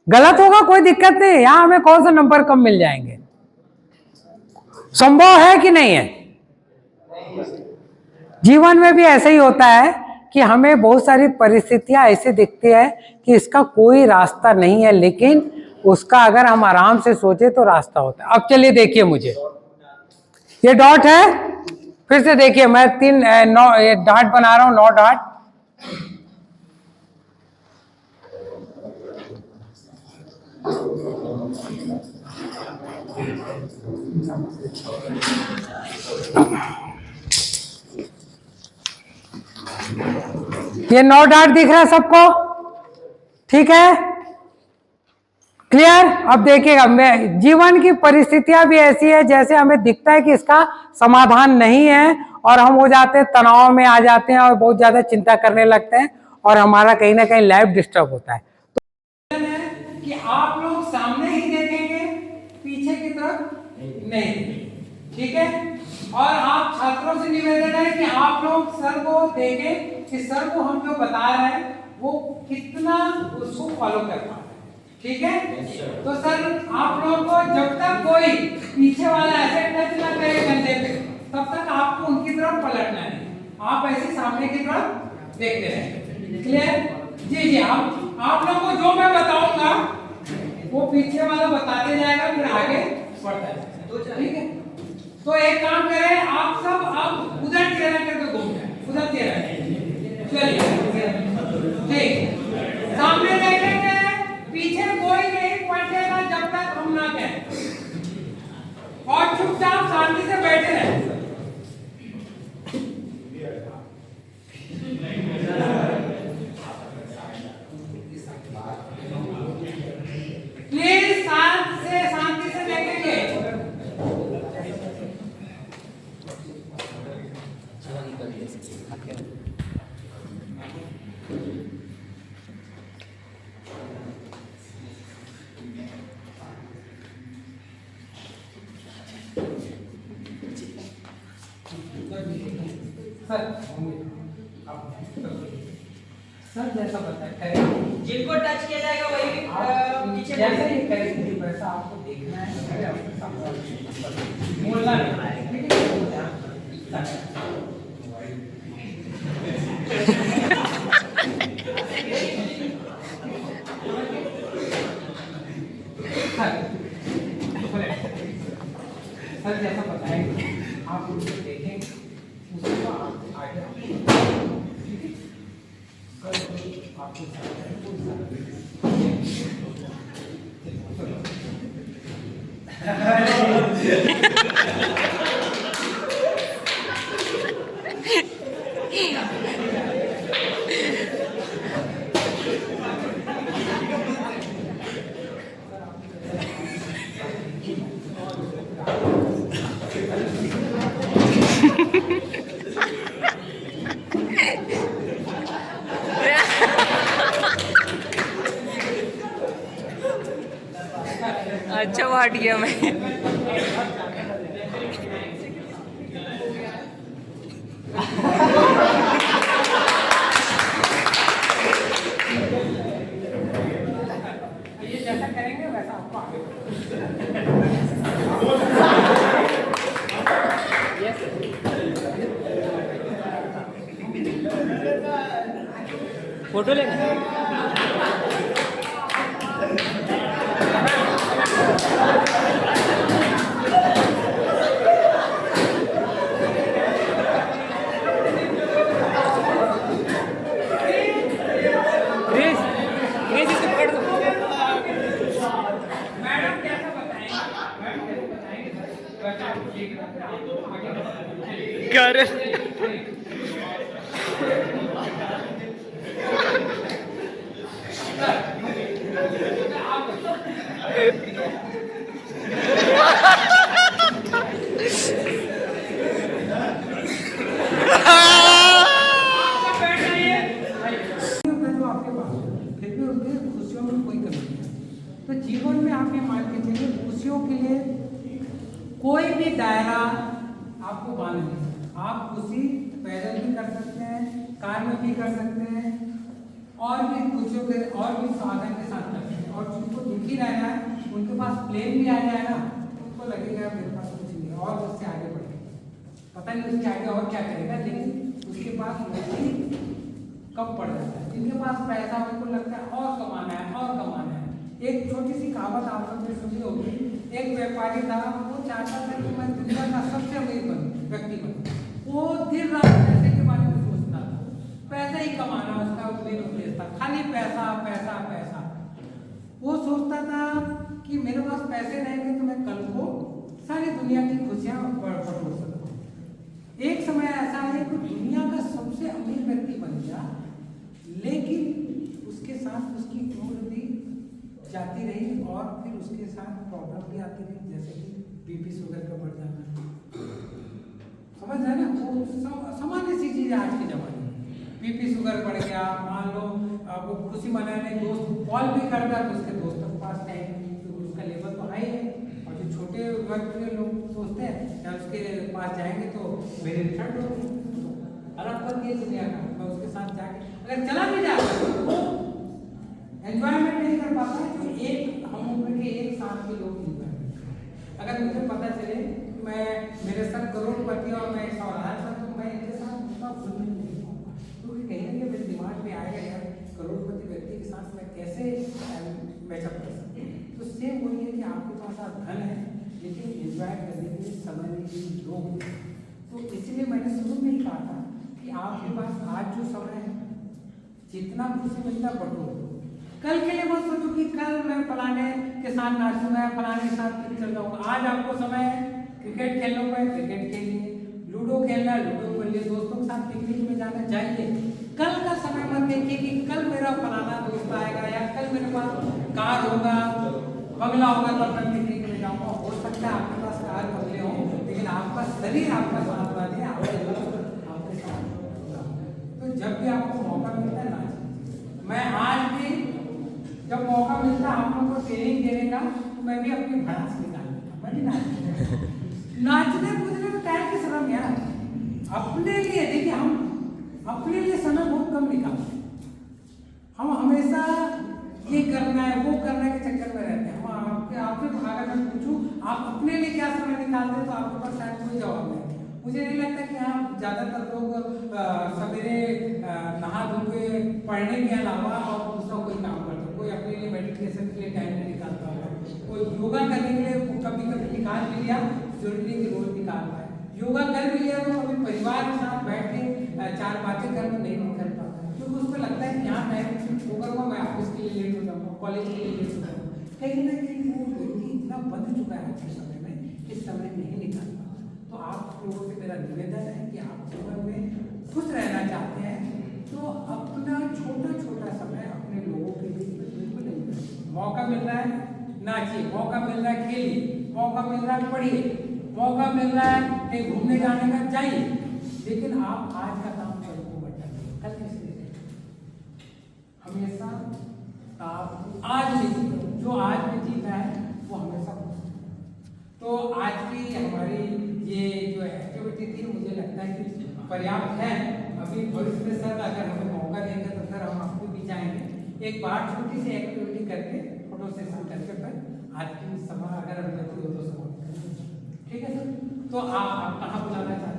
गलत होगा कोई दिक्कत नहीं, यहां हमें कौन सा नंबर कम मिल जाएंगे। संभव है कि नहीं है? जीवन में भी ऐसा ही होता है कि हमें बहुत सारी परिस्थितियां ऐसे दिखती है कि इसका कोई रास्ता नहीं है, लेकिन उसका अगर हम आराम से सोचे तो रास्ता होता है। अब चलिए देखिए, मुझे ये डॉट है, फिर से देखिए, मैं 9 डॉट बना रहा हूं, 9 डॉट। ये 9 डॉट दिख रहा है सबको? ठीक है, क्लियर? अब देखिएगा, मैं जीवन की परिस्थितियां भी ऐसी है जैसे हमें दिखता है कि इसका समाधान नहीं है और हम हो जाते हैं, तनाव में आ जाते हैं और बहुत ज्यादा चिंता करने लगते हैं और हमारा कहीं ना कहीं लाइफ डिस्टर्ब होता है। तो कि आप लोग सामने ही देखेंगे, पीछे की तरफ नहीं, ठीक है? और आप छात्रों से निवेदन है कि आप लोग सर को देखें कि सर को हम जो बता रहे हैं वो कितना उसको फॉलो कर पा रहे हैं, ठीक है? तो सर आप लोगों को जब तक कोई पीछे वाला ऐसे टच ना करे कंधे पे, तब तक आपको उनकी तरफ पलटना नहीं, आप ऐसे सामने की तरफ देखते रहें। क्लियर? जी जी, आप लोगों को जो मैं बताऊंगा वो पीछे वाला बताते जाएगा, फिर आगे बढ़ता जाएगा, ठीक है? तो एक काम करें, आप सब अब उधर चेहरा करके घूम जाए, उधर चेहरा, चलिए ठीक, सामने देखेंगे, पीछे कोई नहीं पलटेगा जब तक हम ना कहें, और चुपचाप शांति से बैठे रहें। प्लीज शांति से देखेंगे। सर जैसा बताया, जिनको टच किया जाएगा वही पीछे जैसे ही करेंगे वैसा आपको देखना है, बोलना नहीं, ठीक है? सर जैसा बताएंगे आप उनको देखेंगे, उसको आप आगे आपको अच्छा वो हट गया मैं। ये जैसा करेंगे वैसा आपको आगे फोटो लेना। मैडम कैसा बताएंगे वैसा आपको देखना है, आपको आगे कर फिर भी उनके खुशियों में कोई कमी नहीं है। तो जीवन में आप ये मान के चलिए, खुशियों के लिए कोई भी दायरा आपको बांध नहीं सकता। आप खुशी पैदल भी कर सकते हैं, कार में भी कर सकते हैं, और भी खुशियों के और भी साधन के साथ कर सकते हैं। और जिनको दुखी रहना है उनके पास प्लेन भी आ जाए ना, उनको लगेगा मेरे पास कुछ नहीं है और उससे आगे बढ़ेगा, पता नहीं उसके आगे और क्या करेगा, लेकिन उसके पास वैसी कम पड़ जाता है। जिनके पास पैसा उनको लगता है और कमाना है और कमाना है। एक छोटी सी कहावत आप लोग ने सुनी होगी, एक व्यापारी था, वो चाहता था कि मैं दुनिया का सबसे अमीर व्यक्ति बनूं। वो दिन रात पैसे के बारे में सोचता था, पैसा ही कमाना उसका मेन उद्देश्य था, खाली पैसा पैसा पैसा। वो सोचता था कि मेरे पास पैसे रहेंगे तो मैं कल को सारी दुनिया की खुशियां बटोर सकता हूँ। एक समय ऐसा है कि दुनिया का सबसे अमीर व्यक्ति बन गया, लेकिन उसके साथ उसकी उम्र भी जाती रही और फिर उसके साथ प्रॉब्लम भी आती रही, जैसे कि बीपी शुगर का बढ़ जाना। समझ रहे ना, वो सामान्य सी चीज है आज के जमाने में। बीपी शुगर बढ़ गया, मान लो वो खुशी मनाने दोस्त कॉल भी करता है तो उसके दोस्तों के पास टाइम नहीं, तो उसका लेवल तो हाई है। और जो छोटे वर्ग के लोग सोचते हैं क्या उसके पास जाएंगे तो मेरे रिजल्ट होगी, अलग कर दिए दुनिया का। मैं उसके साथ जाके अगर चला भी जाता तो वो एंजॉयमेंट नहीं कर पाता है जो एक हम उम्र के एक साथ के लोग एंजॉयमेंट करते। अगर मुझे पता चले कि मैं मेरे साथ करोड़पति और मैं 100,000 था तो मैं इनके साथ उतना घुल मिल नहीं पाऊंगा, क्योंकि कहीं ना कहीं मेरे दिमाग में आएगा यार करोड़पति व्यक्ति के साथ मैं कैसे मैचअप कर सकती हूँ। तो सेम वही है कि आपके पास आप धन है लेकिन एंजॉय करने के लिए समय नहीं, लोग नहीं। तो इसलिए मैंने शुरू में ही कहा था कि आपके पास आज जो समय है जितना खुशी मिलता बटोर दो। कल के लिए मत सोचो कि कल मैं फलाने के साथ नाचूंगा, फलाने के साथ चल जाऊंगा। आज आपको समय है क्रिकेट खेलने को, क्रिकेट खेलिए, लूडो खेलना है लूडो खेलिए, दोस्तों के साथ पिकनिक में जाना जाइए। कल का समय मत देखिए कि कल मेरा फलाना दोस्त आएगा या कल मेरे पास कार होगा, बंगला होगा तो मैं पिकनिक में जाऊंगा। हो सकता है आपके पास कार बंगले हो लेकिन आपका शरीर आपका साथ वाले आपके साथ। तो जब भी आपको मौका मिलता है नाच, मैं आज भी जब मौका मिलता है आप लोगों को ट्रेनिंग देने का तो मैं भी अपनी भड़ास निकाल देता, मैं भी नाचने कूदने में क्या की शर्म यार। अपने लिए देखिए, हम अपने लिए समय बहुत कम निकालते हैं। हम हमेशा ये करना है वो करने के चक्कर में रहते हैं। हम आपसे अगर मैं पूछूं आप अपने लिए क्या समय निकालते हैं तो आपके पास शायद कोई जवाब नहीं। मुझे नहीं लगता कि आप ज़्यादातर लोग सवेरे नहा धो के पढ़ने के अलावा और दूसरा कोई काम करते हो। कोई अपने लिए मेडिटेशन के लिए टाइम नहीं निकालता होगा, कोई योगा करने के लिए कभी कभी निकाल भी लिया, जरूरी नहीं कि रोज निकाल पाए। योगा कर भी लिया तो कभी परिवार के साथ बैठ के 4 बातें कर नहीं कर पाता, क्योंकि उसको लगता है कि यहाँ टाइम वो करूँगा, मैं ऑफिस के लिए लेट हो जाऊँगा, कॉलेज के लिए लेट हो जाऊँगा। कहीं ना कहीं वो व्यक्ति इतना बंध चुका है आज के समय में कि समय नहीं निकाल पाता। तो आप लोगों से मेरा निवेदन है कि आप जीवन में खुश रहना चाहते हैं तो अपना छोटा छोटा समय अपने लोगों के बीच में बिल्कुल नहीं करें। मौका मिल रहा है नाचिए, मौका मिल रहा है खेलिए, मौका मिल रहा है पढ़िए, मौका मिल रहा है कहीं घूमने जाने का जाइए, लेकिन आप आज का काम कल को मत डालिए। कल किस लिए हमेशा आप आज में जो आज में जीता है वो हमेशा खुश। तो आज की हमारी ये जो एक्टिविटी थी मुझे लगता है कि पर्याप्त है। अभी भविष्य में सर अगर हमें मौका देंगे तो सर हम आपको भी चाहेंगे एक बार छोटी सी एक्टिविटी करके फोटो सेशन करके फिर आज की सभा अगर अनुमति हो तो समाप्त करेंगे। ठीक है सर, तो आप कहाँ बुलाना चाहते हैं?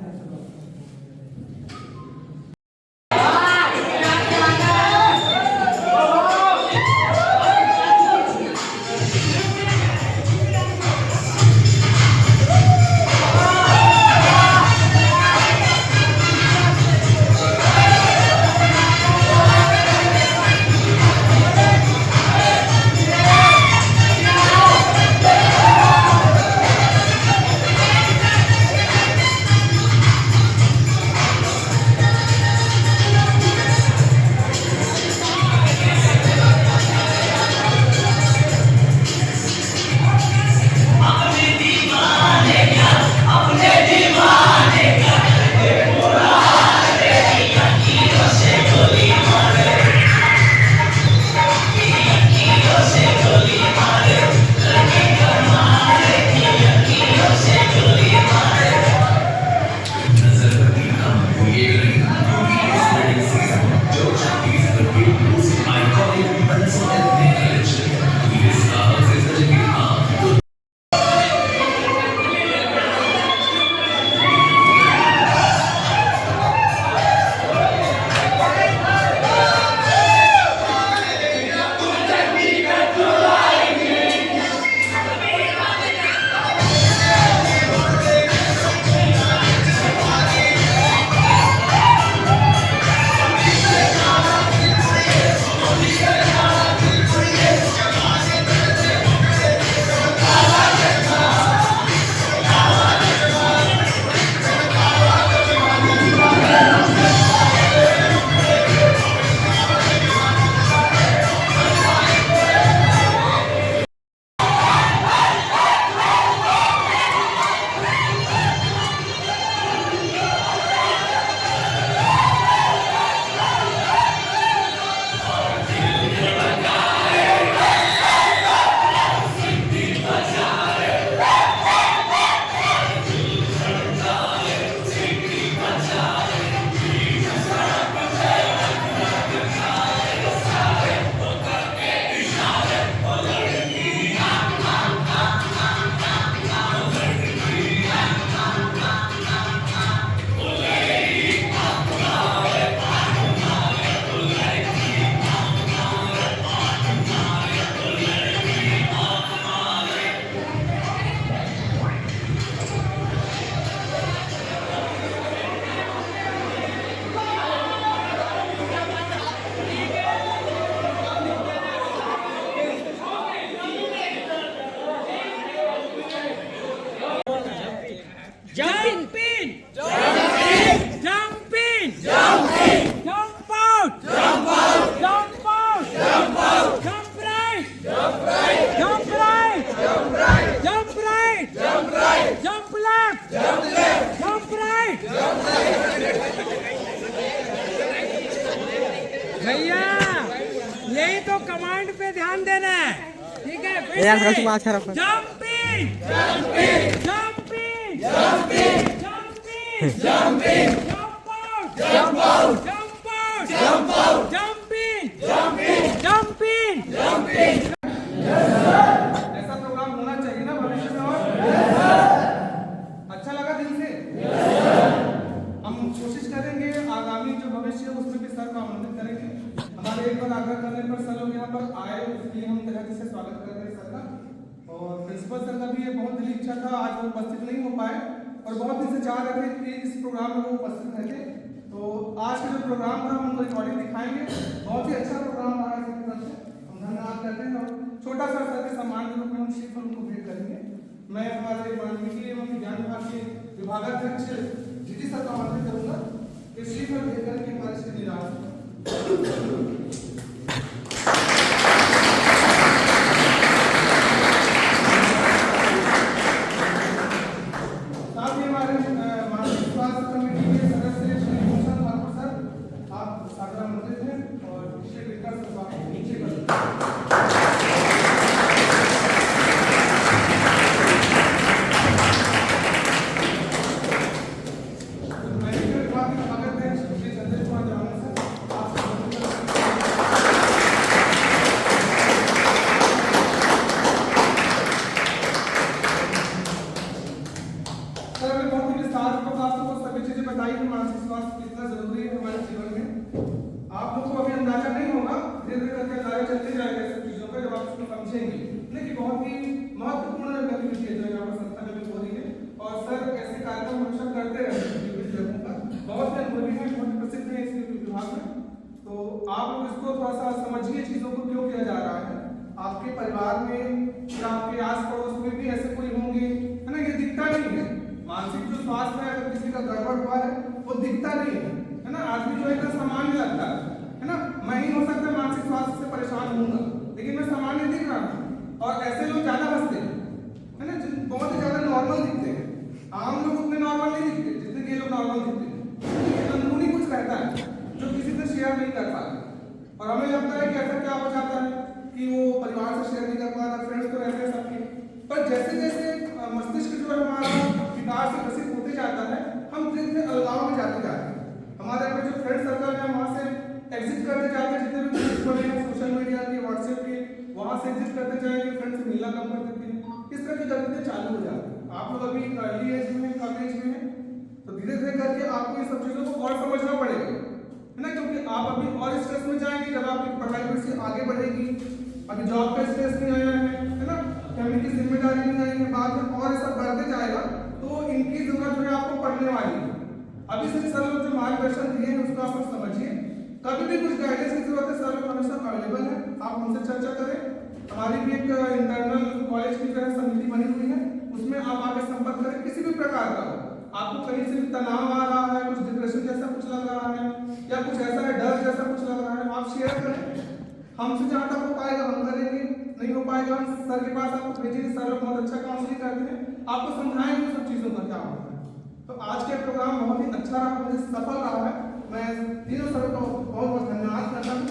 ऐसा प्रोग्राम होना चाहिए ना भविष्य में। और अच्छा लगा दिल से। हम कोशिश करेंगे आगामी जो भविष्य है उसमें भी सर को आमंत्रित करेंगे। हमारे एक बार आग्रह करने पर सर लोग यहाँ पर आए, इसलिए हम तरह से स्वागत कर रहे हैं सर का। और प्रिंसिपल सर का भी ये बहुत दिली इच्छा था, आज वो उपस्थित नहीं हो पाए और बहुत दिन से चाह रहे थे कि इस प्रोग्राम में वो उपस्थित रहते। तो आज का जो प्रोग्राम था हम उनको रिकॉर्डिंग दिखाएंगे। बहुत ही अच्छा प्रोग्राम रहा है, हम धन्यवाद करते हैं। और छोटा सा सर के सम्मान के रूप में हम श्रीफल उनको भेंट करेंगे। मैं हमारे वाल्मीकि एवं विज्ञान विभाग के विभागाध्यक्ष जीटी सर का आमंत्रित करूंगा कि श्रीफल भेंट करके हमारे से निराश आपके परिवार में या आपके आस पड़ोस में भी ऐसे कोई होंगे, है ना। ये दिखता नहीं है। मानसिक जो स्वास्थ्य है अगर किसी का गड़बड़ हुआ है वो दिखता नहीं है ना। आदमी जो है ना सामान्य लगता है ना। मैं ही हो सकता है मानसिक स्वास्थ्य से परेशान हूँगा, लेकिन मैं सामान्य दिख रहा हूँ। और ऐसे लोग ज्यादा हंसते हैं, है ना, बहुत ही ज्यादा नॉर्मल दिखते हैं। आम लोग उतने नॉर्मल नहीं दिखते जितने ये लोग नॉर्मल दिखते हैं। अंदरूनी कुछ रहता है जो किसी से शेयर नहीं कर पाते। और हमें लगता है कि ऐसा क्या हो जाता है कि वो परिवार से शेयर नहीं कर पा रहा, फ्रेंड्स तो रहते हैं सबके। पर जैसे जैसे मस्तिष्क जो है हमारा विकास से विकसित होते जाता है, हम धीरे धीरे अलगाव में जाते जाते हैं। हमारे अपने जो फ्रेंड सर्कल है वहाँ से एग्जिट करते जाते हैं। जितने भी ग्रुप्स बने हैं सोशल मीडिया के, व्हाट्सएप के, वहाँ से एग्जिट करते जाएंगे, फ्रेंड से मिलना कम कर देते हैं। इस तरह की गतिविधियाँ चालू हो जाती है। आप लोग अभी अर्ली एज में, कम एज में हैं, तो धीरे धीरे करके आपको ये सब चीज़ों को और समझना पड़ेगा, है ना। क्योंकि आप अभी और स्ट्रेस में जाएंगे जब आपकी पढ़ाई फिर से आगे बढ़ेगी। अभी जॉब का स्ट्रेस नहीं आया है ना, फैमिली की जिम्मेदारी नहीं आई है, बाद में और ऐसा बढ़ते जाएगा तो इनकी जरूरत जो है आपको पढ़ने वाली है। अभी से सर लोग जो मार्गदर्शन दिए हैं उसको आप समझिए। कभी भी कुछ गाइडेंस की जरूरत है सर लोग हमेशा अवेलेबल है, आप हमसे चर्चा करें। हमारी भी एक इंटरनल कॉलेज की जो है समिति बनी हुई है, उसमें आप आगे संपर्क करें। किसी भी प्रकार का आपको कहीं से भी तनाव आ रहा है, कुछ डिप्रेशन जैसा कुछ लग रहा है या कुछ ऐसा है डर जैसा कुछ लग रहा है, आप शेयर करें। हमसे जहाँ तक हो पाएगा हम करेंगे, नहीं हो पाएगा हम सर के पास आपको भेजेंगे। सर लोग बहुत अच्छा काउंसलिंग करते हैं, आपको समझाएंगे सब चीज़ों का क्या होता है। तो आज के प्रोग्राम बहुत ही अच्छा रहा, मुझे सफल रहा है। मैं तीनों सर को बहुत बहुत धन्यवाद करता हूँ।